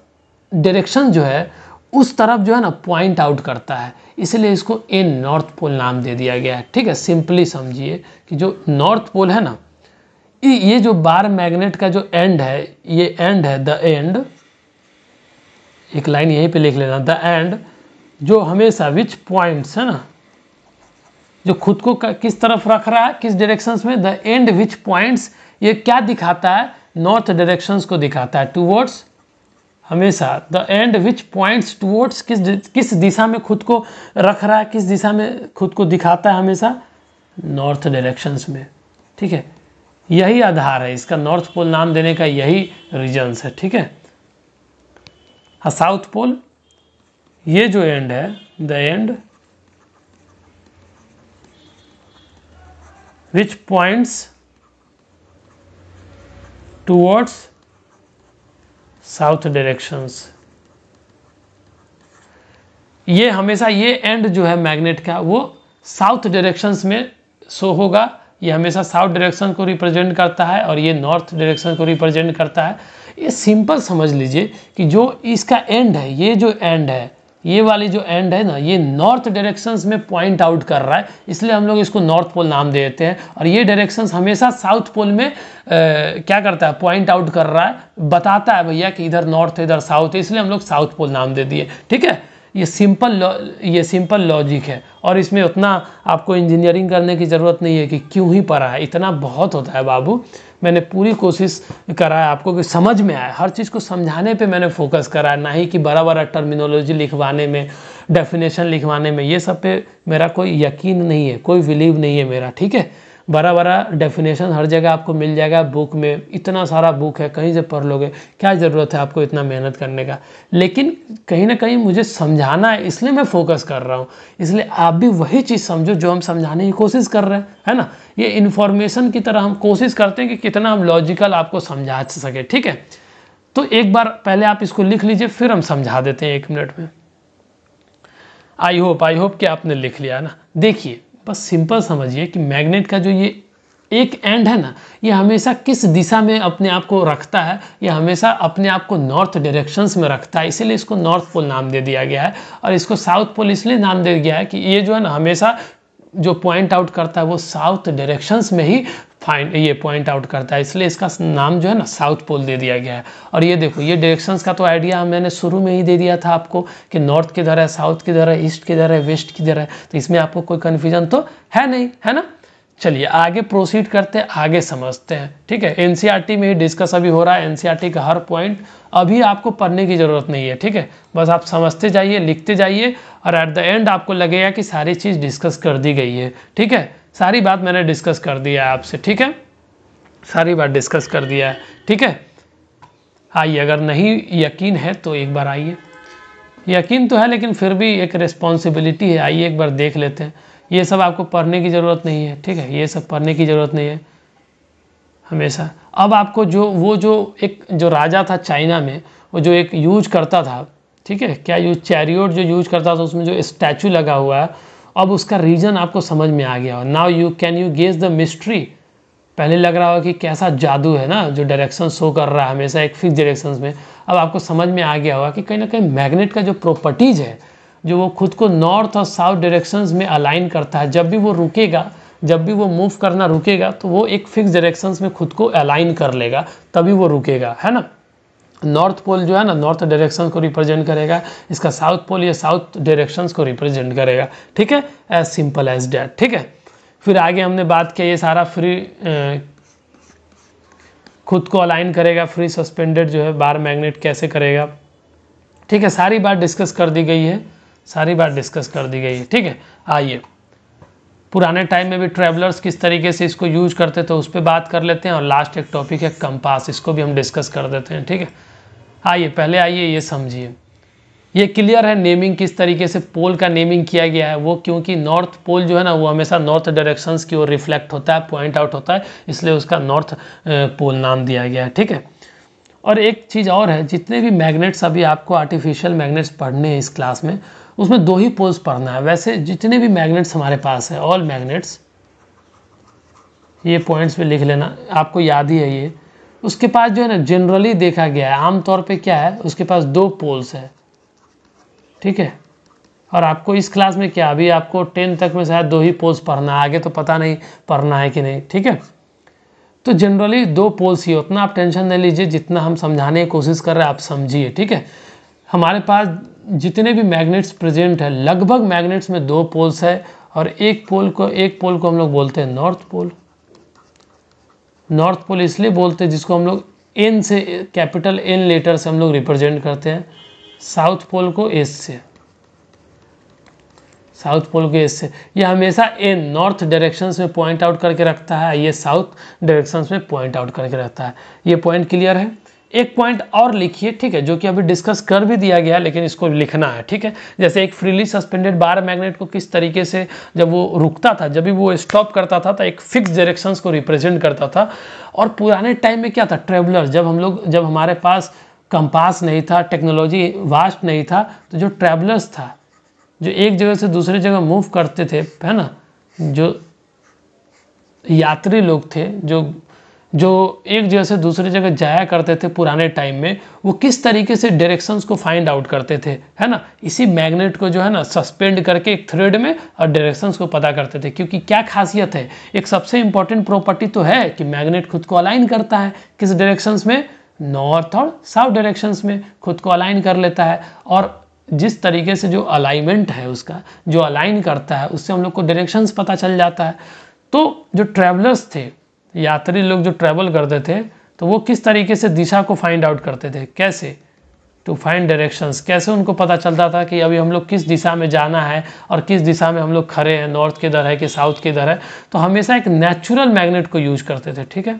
डायरेक्शन जो है उस तरफ जो है ना पॉइंट आउट करता है, इसलिए इसको एन नॉर्थ पोल नाम दे दिया गया है, ठीक है। सिंपली समझिए कि जो नॉर्थ पोल है ना, ये जो बार मैग्नेट का जो एंड है, ये एंड है, द एंड, एक लाइन यहीं पे लिख लेना, द एंड, जो हमेशा विच पॉइंट्स है ना, जो खुद को किस तरफ रख रहा है, किस डायरेक्शंस में, द एंड विच पॉइंट्स, ये क्या दिखाता है, नॉर्थ डायरेक्शंस को दिखाता है, टूवर्ड्स, हमेशा the and which points towards, किस दिशा में खुद को रख रहा है, किस दिशा में खुद को दिखाता है, हमेशा नॉर्थ डायरेक्शंस में, ठीक है। यही आधार है इसका नॉर्थ पोल नाम देने का, यही रीजन्स है, ठीक है। हाँ, साउथ पोल, ये जो एंड है, the and which points towards south directions, ये हमेशा ये एंड जो है मैग्नेट का वो साउथ डायरेक्शंस में शो होगा। ये हमेशा साउथ डायरेक्शन को रिप्रेजेंट करता है और ये नॉर्थ डायरेक्शन को रिप्रेजेंट करता है। ये सिंपल समझ लीजिए कि जो इसका एंड है, ये जो एंड है, ये वाली जो एंड है ना, ये नॉर्थ डायरेक्शंस में पॉइंट आउट कर रहा है, इसलिए हम लोग इसको नॉर्थ पोल नाम दे देते हैं। और ये डायरेक्शंस हमेशा साउथ पोल में क्या करता है, पॉइंट आउट कर रहा है, बताता है भैया कि इधर नॉर्थ इधर साउथ है, इसलिए हम लोग साउथ पोल नाम दे दिए। ठीक है, ये सिंपल लॉजिक है, और इसमें उतना आपको इंजीनियरिंग करने की ज़रूरत नहीं है कि क्यों ही पढ़ा है, इतना बहुत होता है बाबू। मैंने पूरी कोशिश करा है आपको कि समझ में आए, हर चीज़ को समझाने पे मैंने फोकस करा है, ना ही कि बड़ा बड़ा टर्मिनोलॉजी लिखवाने में, डेफिनेशन लिखवाने में, ये सब पे मेरा कोई यकीन नहीं है, कोई बिलीव नहीं है मेरा। ठीक है, बड़ा बड़ा डेफिनेशन हर जगह आपको मिल जाएगा बुक में, इतना सारा बुक है, कहीं से पढ़ लोगे, क्या ज़रूरत है आपको इतना मेहनत करने का। लेकिन कहीं ना कहीं मुझे समझाना है, इसलिए मैं फोकस कर रहा हूँ, इसलिए आप भी वही चीज़ समझो जो हम समझाने की कोशिश कर रहे हैं, है ना। ये इन्फॉर्मेशन की तरह हम कोशिश करते हैं कि कितना हम लॉजिकल आपको समझा सके। ठीक है, तो एक बार पहले आप इसको लिख लीजिए, फिर हम समझा देते हैं 1 मिनट में। आई होप कि आपने लिख लिया ना। देखिए, बस सिंपल समझिए कि मैग्नेट का जो ये एक एंड है ना, ये हमेशा किस दिशा में अपने आप को रखता है, ये हमेशा अपने आप को नॉर्थ डायरेक्शंस में रखता है, इसीलिए इसको नॉर्थ पोल नाम दे दिया गया है। और इसको साउथ पोल इसलिए नाम दे गया है कि ये जो है ना, हमेशा जो पॉइंट आउट करता है वो साउथ डायरेक्शंस में ही ये पॉइंट आउट करता है, इसलिए इसका नाम जो है ना साउथ पोल दे दिया गया है। और ये देखो, ये डायरेक्शंस का तो आइडिया मैंने शुरू में ही दे दिया था आपको कि नॉर्थ किधर है, साउथ किधर है, ईस्ट किधर है, वेस्ट किधर है, तो इसमें आपको कोई कन्फ्यूजन तो है नहीं, है ना। चलिए आगे प्रोसीड करते हैं, आगे समझते हैं। ठीक है, एनसीईआरटी में ही डिस्कस अभी हो रहा है, एनसीईआरटी का हर पॉइंट अभी आपको पढ़ने की ज़रूरत नहीं है। ठीक है, बस आप समझते जाइए, लिखते जाइए, और एट द एंड आपको लगेगा कि सारी चीज़ डिस्कस कर दी गई है। ठीक है, सारी बात मैंने डिस्कस कर दिया है आपसे। ठीक है, सारी बात डिस्कस कर दिया है। ठीक है, आइए, अगर नहीं यकीन है तो एक बार आइए, यकीन तो है लेकिन फिर भी एक रिस्पॉन्सिबिलिटी है, आइए एक बार देख लेते हैं। ये सब आपको पढ़ने की ज़रूरत नहीं है। ठीक है, ये सब पढ़ने की ज़रूरत नहीं है हमेशा। अब आपको जो एक राजा था चाइना में, वो जो एक यूज करता था, ठीक है, क्या यूज, चैरियोट जो यूज करता था, उसमें जो स्टैचू लगा हुआ है, अब उसका रीज़न आपको समझ में आ गया। Now you can you guess the mystery. पहले लग रहा होगा कि कैसा जादू है ना, जो डायरेक्शन शो कर रहा है हमेशा एक फिक्स डायरेक्शंस में। अब आपको समझ में आ गया होगा कि कहीं ना कहीं मैग्नेट का जो प्रॉपर्टीज़ है, जो वो खुद को नॉर्थ और साउथ डायरेक्शंस में अलाइन करता है, जब भी वो रुकेगा, जब भी वो मूव करना रुकेगा, तो वो एक फिक्स डायरेक्शंस में खुद को अलाइन कर लेगा, तभी वो रुकेगा, है ना। नॉर्थ पोल जो है ना, नॉर्थ डायरेक्शन को रिप्रेजेंट करेगा, इसका साउथ पोल ये साउथ डायरेक्शंस को रिप्रेजेंट करेगा। ठीक है, एज सिंपल एज डैट। ठीक है, फिर आगे हमने बात किया, ये सारा फ्री खुद को अलाइन करेगा, फ्री सस्पेंडेड जो है बार मैग्नेट कैसे करेगा। ठीक है, सारी बात डिस्कस कर दी गई है, सारी बात डिस्कस कर दी गई है। ठीक है, आइए, पुराने टाइम में भी ट्रैवलर्स किस तरीके से इसको यूज करते थे उस पर बात कर लेते हैं, और लास्ट एक टॉपिक है कंपास, इसको भी हम डिस्कस कर देते हैं। ठीक है, आइए पहले आइए ये समझिए, ये क्लियर है नेमिंग किस तरीके से पोल का नेमिंग किया गया है। वो क्योंकि नॉर्थ पोल जो है ना, वो हमेशा नॉर्थ डायरेक्शंस की ओर रिफ्लेक्ट होता है, पॉइंट आउट होता है, इसलिए उसका नॉर्थ पोल नाम दिया गया है। ठीक है, और एक चीज़ और है, जितने भी मैग्नेट्स अभी आपको आर्टिफिशियल मैग्नेट्स पढ़ने हैं इस क्लास में, उसमें 2 ही पोल्स पढ़ना है। वैसे जितने भी मैग्नेट्स हमारे पास है, ऑल मैग्नेट्स, ये पॉइंट्स पे लिख लेना, आपको याद ही है ये, उसके पास जो है ना जनरली देखा गया है, आमतौर पे क्या है, उसके पास 2 पोल्स है। ठीक है, और आपको इस क्लास में क्या, अभी आपको 10 तक में शायद 2 ही पोल्स पढ़ना है, आगे तो पता नहीं पढ़ना है कि नहीं। ठीक है, तो जनरली 2 पोल्स ही, उतना आप टेंशन नहीं लीजिए, जितना हम समझाने की कोशिश कर रहे हैं आप समझिए। ठीक है, हमारे पास जितने भी मैग्नेट्स प्रेजेंट है, लगभग मैग्नेट्स में 2 पोल्स है, और एक पोल को हम लोग बोलते हैं नॉर्थ पोल। नॉर्थ पोल इसलिए बोलते हैं जिसको हम लोग एन से, कैपिटल N लेटर से हम लोग रिप्रेजेंट करते हैं, साउथ पोल को एस से, साउथ पोल को एस से। ये हमेशा एन नॉर्थ डायरेक्शंस में पॉइंट आउट करके रखता है, ये साउथ डायरेक्शंस में पॉइंट आउट करके रखता है। ये पॉइंट क्लियर है। एक पॉइंट और लिखिए, ठीक है, जो कि अभी डिस्कस कर भी दिया गया, लेकिन इसको लिखना है। ठीक है, जैसे एक फ्रीली सस्पेंडेड बार मैग्नेट को किस तरीके से जब वो रुकता था, जब भी वो स्टॉप करता था, तो एक फिक्स डायरेक्शंस को रिप्रेजेंट करता था। और पुराने टाइम में क्या था, ट्रेवलर, जब हमारे पास कंपास नहीं था, टेक्नोलॉजी वास्ट नहीं था, तो जो ट्रैवलर्स था, जो एक जगह से दूसरी जगह मूव करते थे, है ना, जो यात्री लोग थे, जो जो एक जगह से दूसरी जगह जाया करते थे पुराने टाइम में, वो किस तरीके से डायरेक्शंस को फाइंड आउट करते थे, है ना। इसी मैग्नेट को जो है ना सस्पेंड करके एक थ्रेड में और डायरेक्शंस को पता करते थे। क्योंकि क्या खासियत है, एक सबसे इंपॉर्टेंट प्रॉपर्टी तो है कि मैग्नेट खुद को अलाइन करता है किस डायरेक्शंस में, नॉर्थ और साउथ डायरेक्शंस में खुद को अलाइन कर लेता है। और जिस तरीके से जो अलाइनमेंट है उसका, जो अलाइन करता है, उससे हम लोग को डायरेक्शंस पता चल जाता है। तो जो ट्रैवलर्स थे, यात्री लोग जो ट्रैवल करते थे, तो वो किस तरीके से दिशा को फाइंड आउट करते थे, कैसे, टू फाइंड डायरेक्शंस, कैसे उनको पता चलता था कि अभी हम लोग किस दिशा में जाना है और किस दिशा में हम लोग खड़े हैं, नॉर्थ किधर है कि साउथ किधर है। तो हमेशा एक नेचुरल मैग्नेट को यूज करते थे, ठीक है।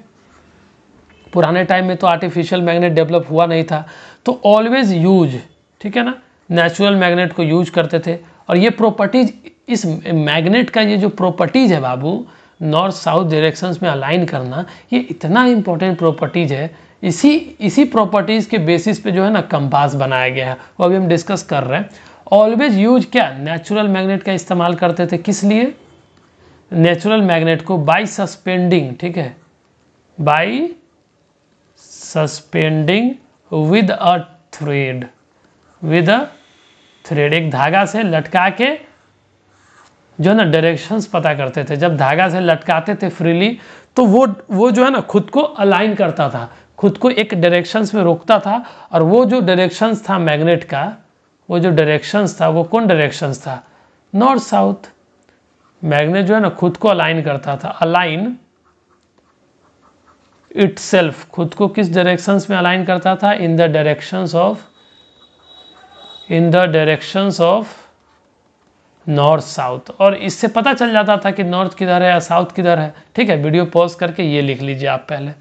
पुराने टाइम में तो आर्टिफिशियल मैग्नेट डेवलप हुआ नहीं था, तो ऑलवेज यूज, ठीक है ना, नेचुरल मैग्नेट को यूज करते थे। और ये प्रॉपर्टीज, इस मैग्नेट का ये जो प्रॉपर्टीज है बाबू, नॉर्थ साउथ डायरेक्शंस में अलाइन करना, ये इतना इंपॉर्टेंट प्रॉपर्टीज है। इसी प्रॉपर्टीज के बेसिस पे जो है ना कंपास बनाया गया है, वो अभी हम डिस्कस कर रहे हैं। ऑलवेज यूज क्या, नेचुरल मैग्नेट का इस्तेमाल करते थे, किस लिए, नेचुरल मैग्नेट को बाय सस्पेंडिंग, ठीक है, by suspending with a thread, with a thread, एक धागा से लटका के जो है ना डायरेक्शंस पता करते थे। जब धागा से लटकाते थे फ्रीली, तो वो जो है ना खुद को अलाइन करता था, खुद को एक डायरेक्शंस में रोकता था। और वो जो डायरेक्शंस था मैग्नेट का, वो जो डायरेक्शंस था, वो कौन डायरेक्शंस था, नॉर्थ साउथ। मैग्नेट जो है ना खुद को अलाइन करता था, अलाइन इटसेल्फ, खुद को किस डायरेक्शंस में अलाइन करता था, in the directions of north south. और इससे पता चल जाता था कि नॉर्थ किधर है या साउथ किधर है, ठीक है। वीडियो पॉज करके ये लिख लीजिए आप पहले।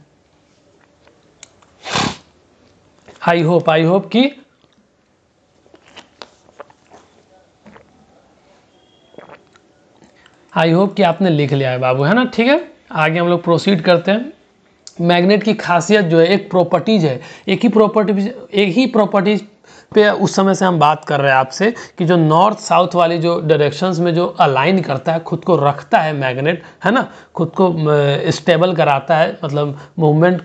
आई होप कि आपने लिख लिया है बाबू, है ना, ठीक है। आगे हम लोग प्रोसीड करते हैं। मैग्नेट की खासियत जो है, एक प्रॉपर्टीज है, एक ही प्रॉपर्टीज पे उस समय से हम बात कर रहे हैं आपसे, कि जो नॉर्थ साउथ वाली जो डायरेक्शंस में जो अलाइन करता है, खुद को रखता है मैग्नेट, है ना, खुद को स्टेबल कराता है, मतलब मूवमेंट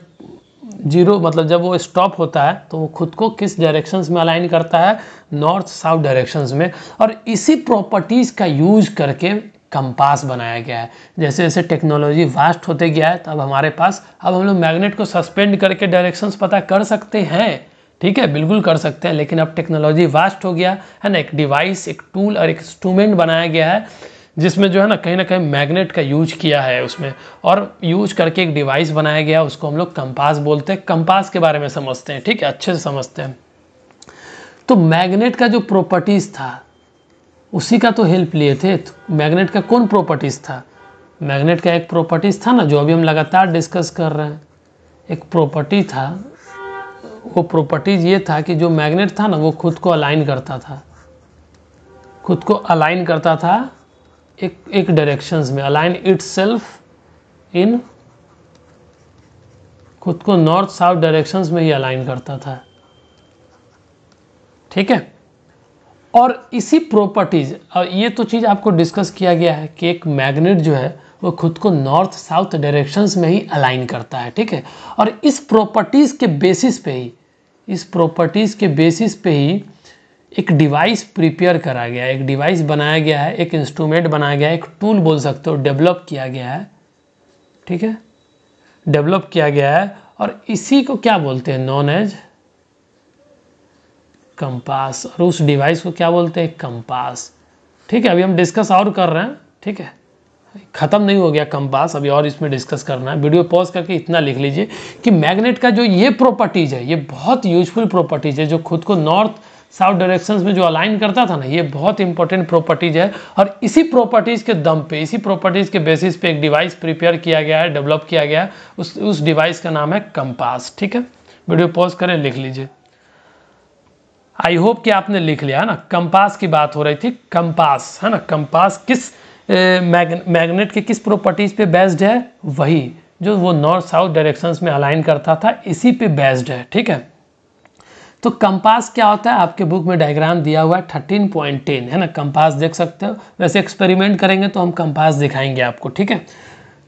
जीरो, मतलब जब वो स्टॉप होता है तो वो खुद को किस डायरेक्शंस में अलाइन करता है, नॉर्थ साउथ डायरेक्शंस में। और इसी प्रॉपर्टीज़ का यूज करके कंपास बनाया गया है। जैसे जैसे टेक्नोलॉजी वास्ट होते गया है, तब हमारे पास, अब हम लोग मैग्नेट को सस्पेंड करके डायरेक्शंस पता कर सकते हैं, ठीक है, बिल्कुल कर सकते हैं। लेकिन अब टेक्नोलॉजी वास्ट हो गया है ना, एक डिवाइस, एक टूल और एक इंस्ट्रूमेंट बनाया गया है, जिसमें जो है ना कहीं मैग्नेट का यूज किया है उसमें, और यूज करके एक डिवाइस बनाया गया, उसको हम लोग कंपास बोलते हैं। कंपास के बारे में समझते हैं, ठीक है, अच्छे से समझते हैं। तो मैग्नेट का जो प्रॉपर्टीज था, उसी का तो हेल्प लिए थे। तो मैग्नेट का कौन प्रॉपर्टीज था, मैग्नेट का एक प्रॉपर्टीज था ना, जो अभी हम लगातार डिस्कस कर रहे हैं, एक प्रॉपर्टी था। वो प्रॉपर्टीज ये था कि जो मैग्नेट था ना, वो खुद को अलाइन करता था, खुद को अलाइन करता था एक डायरेक्शंस में, अलाइन इटसेल्फ इन, खुद को नॉर्थ साउथ डायरेक्शंस में ही अलाइन करता था, ठीक है। और इसी प्रॉपर्टीज, और ये तो चीज़ आपको डिस्कस किया गया है कि एक मैग्नेट जो है वो खुद को नॉर्थ साउथ डायरेक्शंस में ही अलाइन करता है, ठीक है। और इस प्रॉपर्टीज़ के बेसिस पे ही, इस प्रॉपर्टीज़ के बेसिस पे ही एक डिवाइस प्रिपेयर करा गया है, एक डिवाइस बनाया गया है, एक इंस्ट्रूमेंट बनाया गया है, एक टूल बोल सकते हो, डेवलप किया गया है, ठीक है, डेवलप किया गया है। और इसी को क्या बोलते हैं, नॉन एज कंपास। और उस डिवाइस को क्या बोलते हैं, कंपास, ठीक है। अभी हम डिस्कस और कर रहे हैं, ठीक है, खत्म नहीं हो गया कंपास, अभी और इसमें डिस्कस करना है। वीडियो पॉज करके इतना लिख लीजिए कि मैग्नेट का जो ये प्रॉपर्टीज है, ये बहुत यूजफुल प्रॉपर्टीज है, जो खुद को नॉर्थ साउथ डायरेक्शंस में जो अलाइन करता था ना, ये बहुत इंपॉर्टेंट प्रॉपर्टीज है। और इसी प्रॉपर्टीज के दम पे, इसी प्रॉपर्टीज के बेसिस पे एक डिवाइस प्रिपेयर किया गया है, डेवलप किया गया है, उस डिवाइस का नाम है कंपास, ठीक है। वीडियो पॉज करें, लिख लीजिए। आई होप कि आपने लिख लिया, है ना। कंपास की बात हो रही थी, कंपास, है ना। कंपास किस मैग्नेट के किस प्रॉपर्टीज पे बेस्ड है, वही जो वो नॉर्थ साउथ डायरेक्शंस में अलाइन करता था, इसी पे बेस्ड है, ठीक है। तो कंपास क्या होता है, आपके बुक में डायग्राम दिया हुआ है 13.10, है ना, कंपास देख सकते हो। वैसे एक्सपेरिमेंट करेंगे तो हम कंपास दिखाएंगे आपको, ठीक है।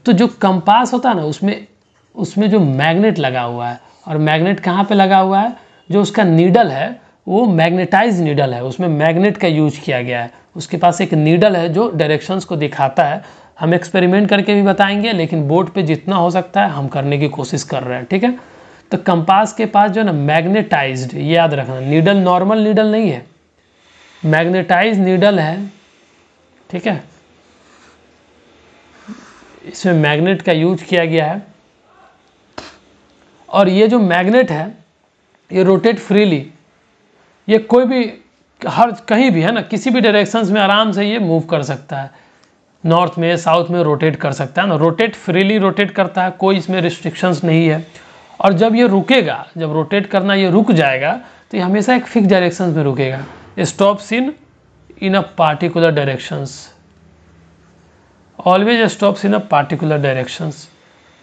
तो जो कंपास होता है ना, उसमें उसमें जो मैग्नेट लगा हुआ है, और मैग्नेट कहाँ पे लगा हुआ है, जो उसका नीडल है वो मैग्नेटाइज नीडल है, उसमें मैग्नेट का यूज किया गया है। उसके पास एक नीडल है जो डायरेक्शंस को दिखाता है। हम एक्सपेरिमेंट करके भी बताएंगे, लेकिन बोर्ड पे जितना हो सकता है हम करने की कोशिश कर रहे हैं, ठीक है। तो कंपास के पास जो है ना मैग्नेटाइज्ड, ये याद रखना, नीडल नॉर्मल नीडल नहीं है, मैग्नेटाइज नीडल है, ठीक है। इसमें मैग्नेट का यूज किया गया है, और ये जो मैग्नेट है ये रोटेट फ्रीली, ये कोई भी हर कहीं भी है ना, किसी भी डायरेक्शंस में आराम से ये मूव कर सकता है, नॉर्थ में साउथ में रोटेट कर सकता है ना, रोटेट फ्रीली रोटेट करता है, कोई इसमें रिस्ट्रिक्शंस नहीं है। और जब ये रुकेगा, जब रोटेट करना ये रुक जाएगा, तो ये हमेशा एक फिक्स डायरेक्शन में रुकेगा। Stops in a particular directions, always stops in a particular directions,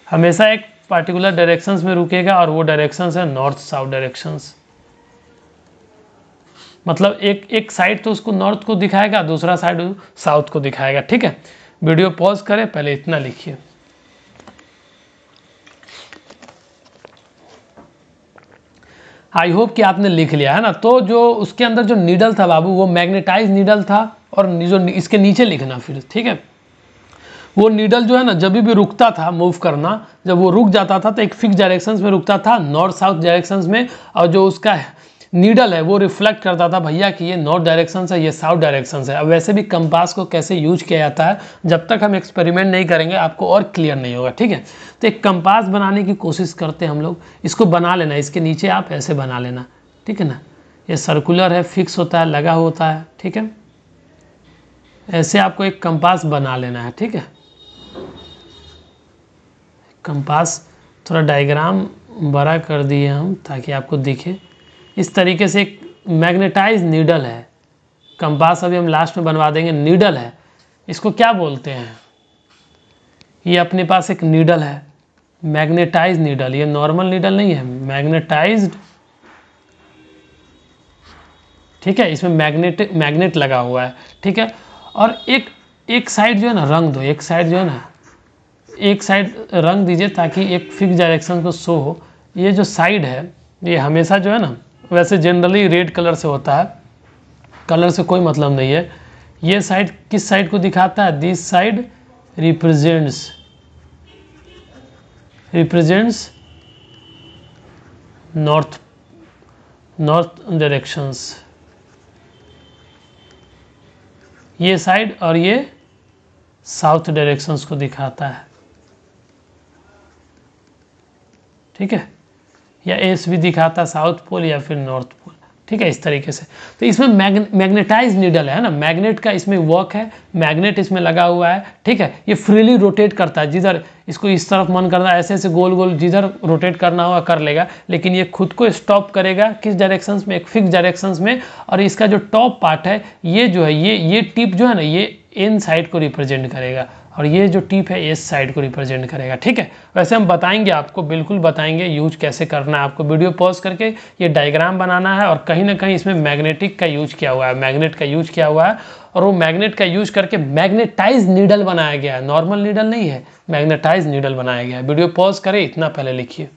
हमेशा एक पार्टिकुलर डायरेक्शंस में रुकेगा, और वो डायरेक्शंस है नॉर्थ साउथ डायरेक्शंस। मतलब एक साइड तो उसको नॉर्थ को दिखाएगा, दूसरा साइड साउथ को दिखाएगा, ठीक है। वीडियो पॉज करें, पहले इतना लिखिए। आई होप कि आपने लिख लिया है ना। तो जो उसके अंदर जो नीडल था बाबू, वो मैग्नेटाइज नीडल था, और जो इसके नीचे लिखना फिर, ठीक है। वो नीडल जो है ना जब भी रुकता था मूव करना, जब वो रुक जाता था तो एक फिक्स डायरेक्शंस में रुकता था, नॉर्थ साउथ डायरेक्शंस में, और जो उसका नीडल है वो रिफ्लेक्ट करता था भैया कि ये नॉर्थ डायरेक्शन है, ये साउथ डायरेक्शन है। अब वैसे भी कंपास को कैसे यूज किया जाता है, जब तक हम एक्सपेरिमेंट नहीं करेंगे आपको और क्लियर नहीं होगा, ठीक है। तो एक कंपास बनाने की कोशिश करते हैं हम लोग, इसको बना लेना, इसके नीचे आप ऐसे बना लेना, ठीक है ना। ये सर्कुलर है, फिक्स होता है, लगा होता है, ठीक है। ऐसे आपको एक कंपास बना लेना है, ठीक है। कंपास थोड़ा डायग्राम बड़ा कर दिए हम ताकि आपको दिखे। इस तरीके से एक मैग्नेटाइज नीडल है, कंपास अभी हम लास्ट में बनवा देंगे, नीडल है। इसको क्या बोलते हैं, ये अपने पास एक नीडल है, मैग्नेटाइज नीडल, ये नॉर्मल नीडल नहीं है, मैग्नेटाइज्ड, ठीक है। इसमें मैग्नेट लगा हुआ है, ठीक है। और एक साइड जो है ना रंग दो, एक साइड जो है ना, एक साइड रंग दीजिए ताकि एक फिक्स डायरेक्शन को शो हो। ये जो साइड है ये हमेशा जो है ना, वैसे जनरली रेड कलर से होता है, कलर से कोई मतलब नहीं है। ये साइड किस साइड को दिखाता है, this side represents north directions, ये साइड, और ये साउथ डायरेक्शंस को दिखाता है, ठीक है। या एस भी दिखाता साउथ पोल या फिर नॉर्थ पोल, ठीक है, इस तरीके से। तो इसमें मैग्नेटाइज नीडल है ना, मैग्नेट का इसमें वर्क है, मैग्नेट इसमें लगा हुआ है, ठीक है। ये फ्रीली रोटेट करता है, जिधर इसको इस तरफ मन करना, ऐसे ऐसे गोल गोल जिधर रोटेट करना होगा कर लेगा, लेकिन ये खुद को स्टॉप करेगा किस डायरेक्शंस में, एक फिक्स डायरेक्शंस में। और इसका जो टॉप पार्ट है ये जो है, ये टिप जो है ना, ये इन साइड को रिप्रेजेंट करेगा, और ये जो टिप है इस साइड को रिप्रेजेंट करेगा, ठीक है। वैसे हम बताएंगे आपको, बिल्कुल बताएंगे यूज कैसे करना है आपको। वीडियो पॉज करके ये डायग्राम बनाना है, और कहीं ना कहीं इसमें मैग्नेटिक का यूज किया हुआ है, मैग्नेट का यूज किया हुआ है, और वो मैग्नेट का यूज करके मैग्नेटाइज नीडल बनाया गया है, नॉर्मल नीडल नहीं है, मैग्नेटाइज नीडल बनाया गया है। वीडियो पॉज करें, इतना पहले लिखिए।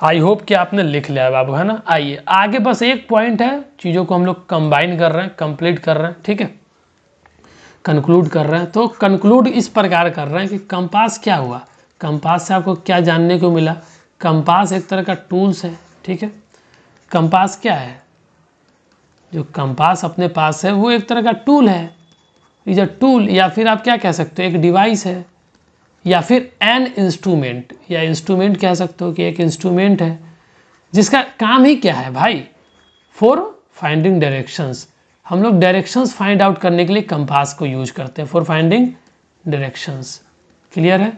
आई होप कि आपने लिख लिया है बाबू, है ना। आइए आगे, बस एक पॉइंट है, चीज़ों को हम लोग कंबाइन कर रहे हैं, कंप्लीट कर रहे हैं, ठीक है, कंक्लूड कर रहे हैं। तो कंक्लूड इस प्रकार कर रहे हैं कि कंपास क्या हुआ, कंपास से आपको क्या जानने को मिला। कंपास एक तरह का टूल्स है, ठीक है। कंपास क्या है, जो कंपास अपने पास है वो एक तरह का टूल है, इज अ टूल, या फिर आप क्या कह सकते हो, एक डिवाइस है, या फिर एन इंस्ट्रूमेंट, या इंस्ट्रूमेंट कह सकते हो कि एक इंस्ट्रूमेंट है जिसका काम ही क्या है भाई, फॉर फाइंडिंग डायरेक्शंस। हम लोग डायरेक्शंस फाइंड आउट करने के लिए कंपास को यूज करते हैं, फॉर फाइंडिंग डायरेक्शंस। क्लियर है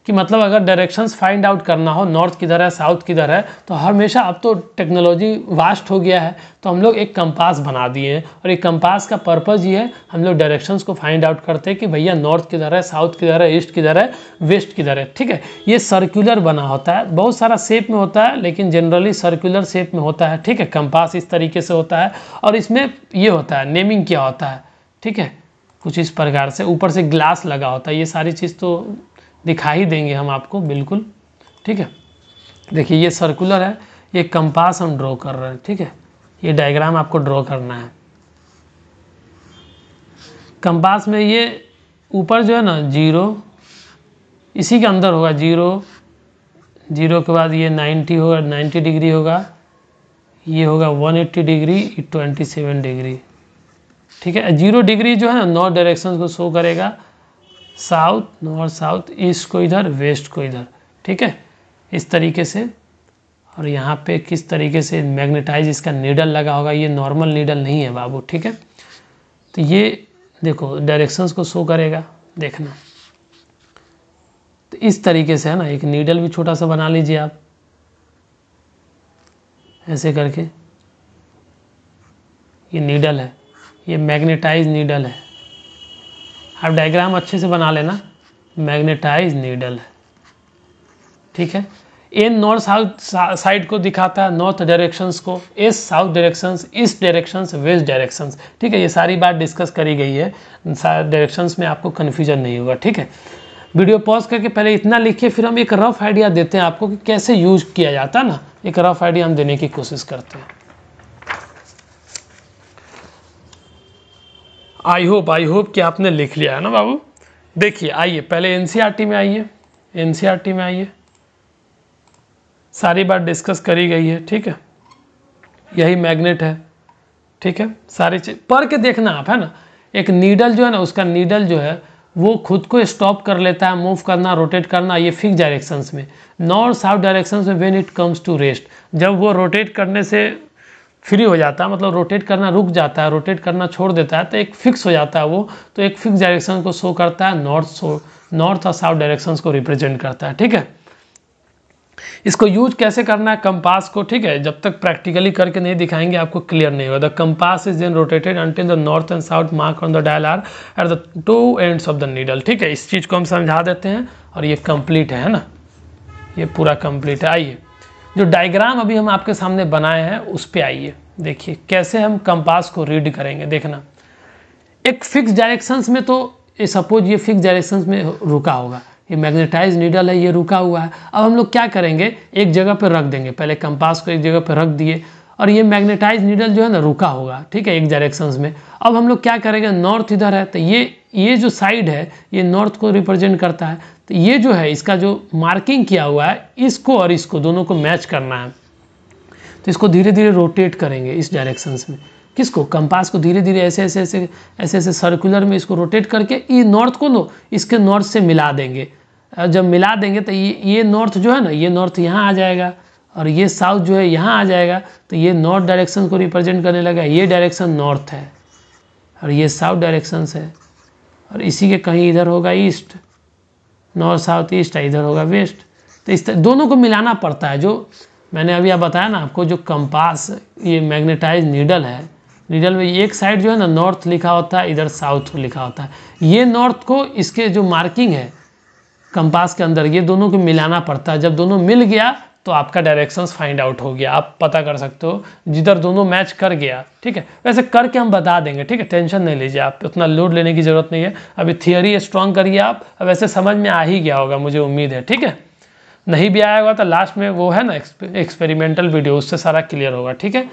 कि मतलब अगर डायरेक्शंस फाइंड आउट करना हो, नॉर्थ किधर है साउथ किधर है, तो हमेशा, अब तो टेक्नोलॉजी वास्ट हो गया है, तो हम लोग एक कंपास बना दिए हैं, और एक कंपास का पर्पज़ ये है, हम लोग डायरेक्शंस को फाइंड आउट करते हैं कि भैया नॉर्थ किधर है, साउथ किधर है, ईस्ट किधर है, वेस्ट किधर है, ठीक है। ये सर्कुलर बना होता है, बहुत सारा शेप में होता है, लेकिन जनरली सर्कुलर शेप में होता है, ठीक है। कंपास इस तरीके से होता है, और इसमें ये होता है, नेमिंग क्या होता है, ठीक है, कुछ इस प्रकार से, ऊपर से ग्लास लगा होता है। ये सारी चीज़ तो दिखा ही देंगे हम आपको बिल्कुल, ठीक है। देखिए ये सर्कुलर है, ये कंपास हम ड्रॉ कर रहे हैं, ठीक है। ये डायग्राम आपको ड्रॉ करना है। कंपास में ये ऊपर जो है ना 0 इसी के अंदर होगा, 0 के बाद ये 90 होगा, 90 डिग्री होगा, ये होगा 180 डिग्री, 27 डिग्री, ठीक है। 0 डिग्री जो है ना नॉर्थ डायरेक्शन को शो करेगा, साउथ, नॉर्थ साउथ, ईस्ट को इधर, वेस्ट को इधर, ठीक है, इस तरीके से। और यहाँ पे किस तरीके से मैग्नेटाइज इसका नीडल लगा होगा, ये नॉर्मल नीडल नहीं है बाबू, ठीक है। तो ये देखो डायरेक्शंस को शो करेगा, देखना। तो इस तरीके से है ना, एक नीडल भी छोटा सा बना लीजिए आप ऐसे करके। ये नीडल है, ये मैग्नेटाइज नीडल है, आप डायग्राम अच्छे से बना लेना, मैग्नेटाइज नीडल है, ठीक है। एन नॉर्थ साउथ साइड को दिखाता है, नॉर्थ डायरेक्शंस को, S south directions, east directions, west directions, ठीक है। ये सारी बात डिस्कस करी गई है, डायरेक्शंस में आपको कन्फ्यूजन नहीं होगा, ठीक है। वीडियो पॉज करके पहले इतना लिखिए, फिर हम एक रफ आइडिया देते हैं आपको कि कैसे यूज किया जाता है ना, एक रफ आइडिया हम देने की कोशिश करते हैं। आई होप कि आपने लिख लिया है ना बाबू। देखिए आइए पहले एनसीईआरटी में आइए, एनसीईआरटी में आइए, सारी बात डिस्कस करी गई है, ठीक है। यही मैग्नेट है, ठीक है, सारी चीज पढ़ के देखना आप, है ना। एक नीडल जो है ना, उसका नीडल जो है वो खुद को स्टॉप कर लेता है, मूव करना, रोटेट करना, ये फिक्स डायरेक्शंस में। नॉर्थ साउथ डायरेक्शंस में when it comes to rest, जब वो रोटेट करने से फ्री हो जाता है, मतलब रोटेट करना रुक जाता है, रोटेट करना छोड़ देता है, तो एक फिक्स हो जाता है वो, तो एक फिक्स डायरेक्शन को शो करता है, नॉर्थ और साउथ डायरेक्शंस को रिप्रेजेंट करता है, ठीक है। इसको यूज कैसे करना है कंपास को, ठीक है, जब तक प्रैक्टिकली करके नहीं दिखाएंगे आपको क्लियर नहीं होगा। The compass is then rotated until the north and south mark on the dial are at the two ends of the needle, ठीक है। इस चीज़ को हम समझा देते हैं और ये कंप्लीट है ना, ये पूरा कंप्लीट है। आइए जो डायग्राम अभी हम आपके सामने बनाए हैं उस पर आइए, देखिए कैसे हम कंपास को रीड करेंगे। देखना एक फिक्स डायरेक्शंस में, तो सपोज ये फिक्स डायरेक्शंस में रुका होगा, ये मैग्नेटाइज नीडल है, ये रुका हुआ है। अब हम लोग क्या करेंगे, एक जगह पर रख देंगे, पहले कंपास को एक जगह पर रख दिए और ये मैग्नेटाइज नीडल जो है ना रुका होगा, ठीक है, एक डायरेक्शंस में। अब हम लोग क्या करेंगे, नॉर्थ इधर है, तो ये जो साइड है ये नॉर्थ को रिप्रेजेंट करता है, तो ये जो है इसका जो मार्किंग किया हुआ है, इसको और इसको दोनों को मैच करना है। तो इसको धीरे धीरे रोटेट करेंगे इस डायरेक्शंस में, किसको, कंपास को धीरे धीरे ऐसे ऐसे ऐसे ऐसे ऐसे सर्कुलर में इसको रोटेट करके ये नॉर्थ को नो इसके नॉर्थ से मिला देंगे। जब मिला देंगे तो ये नॉर्थ जो है ना, ये नॉर्थ यहाँ आ जाएगा और ये साउथ जो है यहाँ आ जाएगा, तो ये नॉर्थ डायरेक्शन को रिप्रेजेंट करने लगा। ये डायरेक्शन नॉर्थ है और ये साउथ डायरेक्शन है, और इसी के कहीं इधर होगा ईस्ट, नॉर्थ साउथ ईस्ट है, इधर होगा वेस्ट। तो इस दोनों को मिलाना पड़ता है। जो मैंने अभी आप बताया ना आपको, जो कंपास ये मैग्नेटाइज नीडल है, नीडल में एक साइड जो है ना नॉर्थ लिखा होता है, इधर साउथ लिखा होता है। ये नॉर्थ को इसके जो मार्किंग है कंपास के अंदर, ये दोनों को मिलाना पड़ता है। जब दोनों मिल गया तो आपका डायरेक्शंस फाइंड आउट हो गया, आप पता कर सकते हो जिधर दोनों मैच कर गया, ठीक है। वैसे करके हम बता देंगे, ठीक है, टेंशन नहीं लीजिए आप, उतना लोड लेने की जरूरत नहीं है। अभी थियरी स्ट्रॉन्ग करिए आप, अब वैसे समझ में आ ही गया होगा मुझे उम्मीद है, ठीक है। नहीं भी आया होगा तो लास्ट में वो है ना एक्सपेरिमेंटल वीडियो, उससे सारा क्लियर होगा, ठीक है।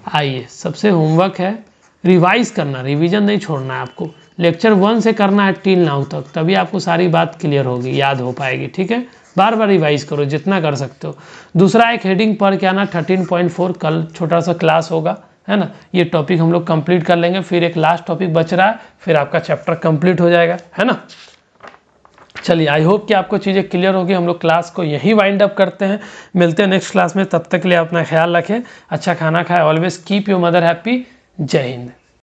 आइए सबसे होमवर्क है रिवाइज करना, रिवीजन नहीं छोड़ना है आपको। लेक्चर 1 से करना है टिल नाउ तक, तभी आपको सारी बात क्लियर होगी, याद हो पाएगी, ठीक है। बार बार रिवाइज करो जितना कर सकते हो। दूसरा एक हेडिंग पढ़ के आना 13.4, कल छोटा सा क्लास होगा, है ना। ये टॉपिक हम लोग कंप्लीट कर लेंगे, फिर एक लास्ट टॉपिक बच रहा है, फिर आपका चैप्टर कंप्लीट हो जाएगा, है ना। चलिए आई होप कि आपको चीज़ें क्लियर होगी। हम लोग क्लास को यहीं वाइंड अप करते हैं, मिलते हैं नेक्स्ट क्लास में। तब तक के लिए अपना ख्याल रखें, अच्छा खाना खाएं, always keep your mother happy. जय हिंद।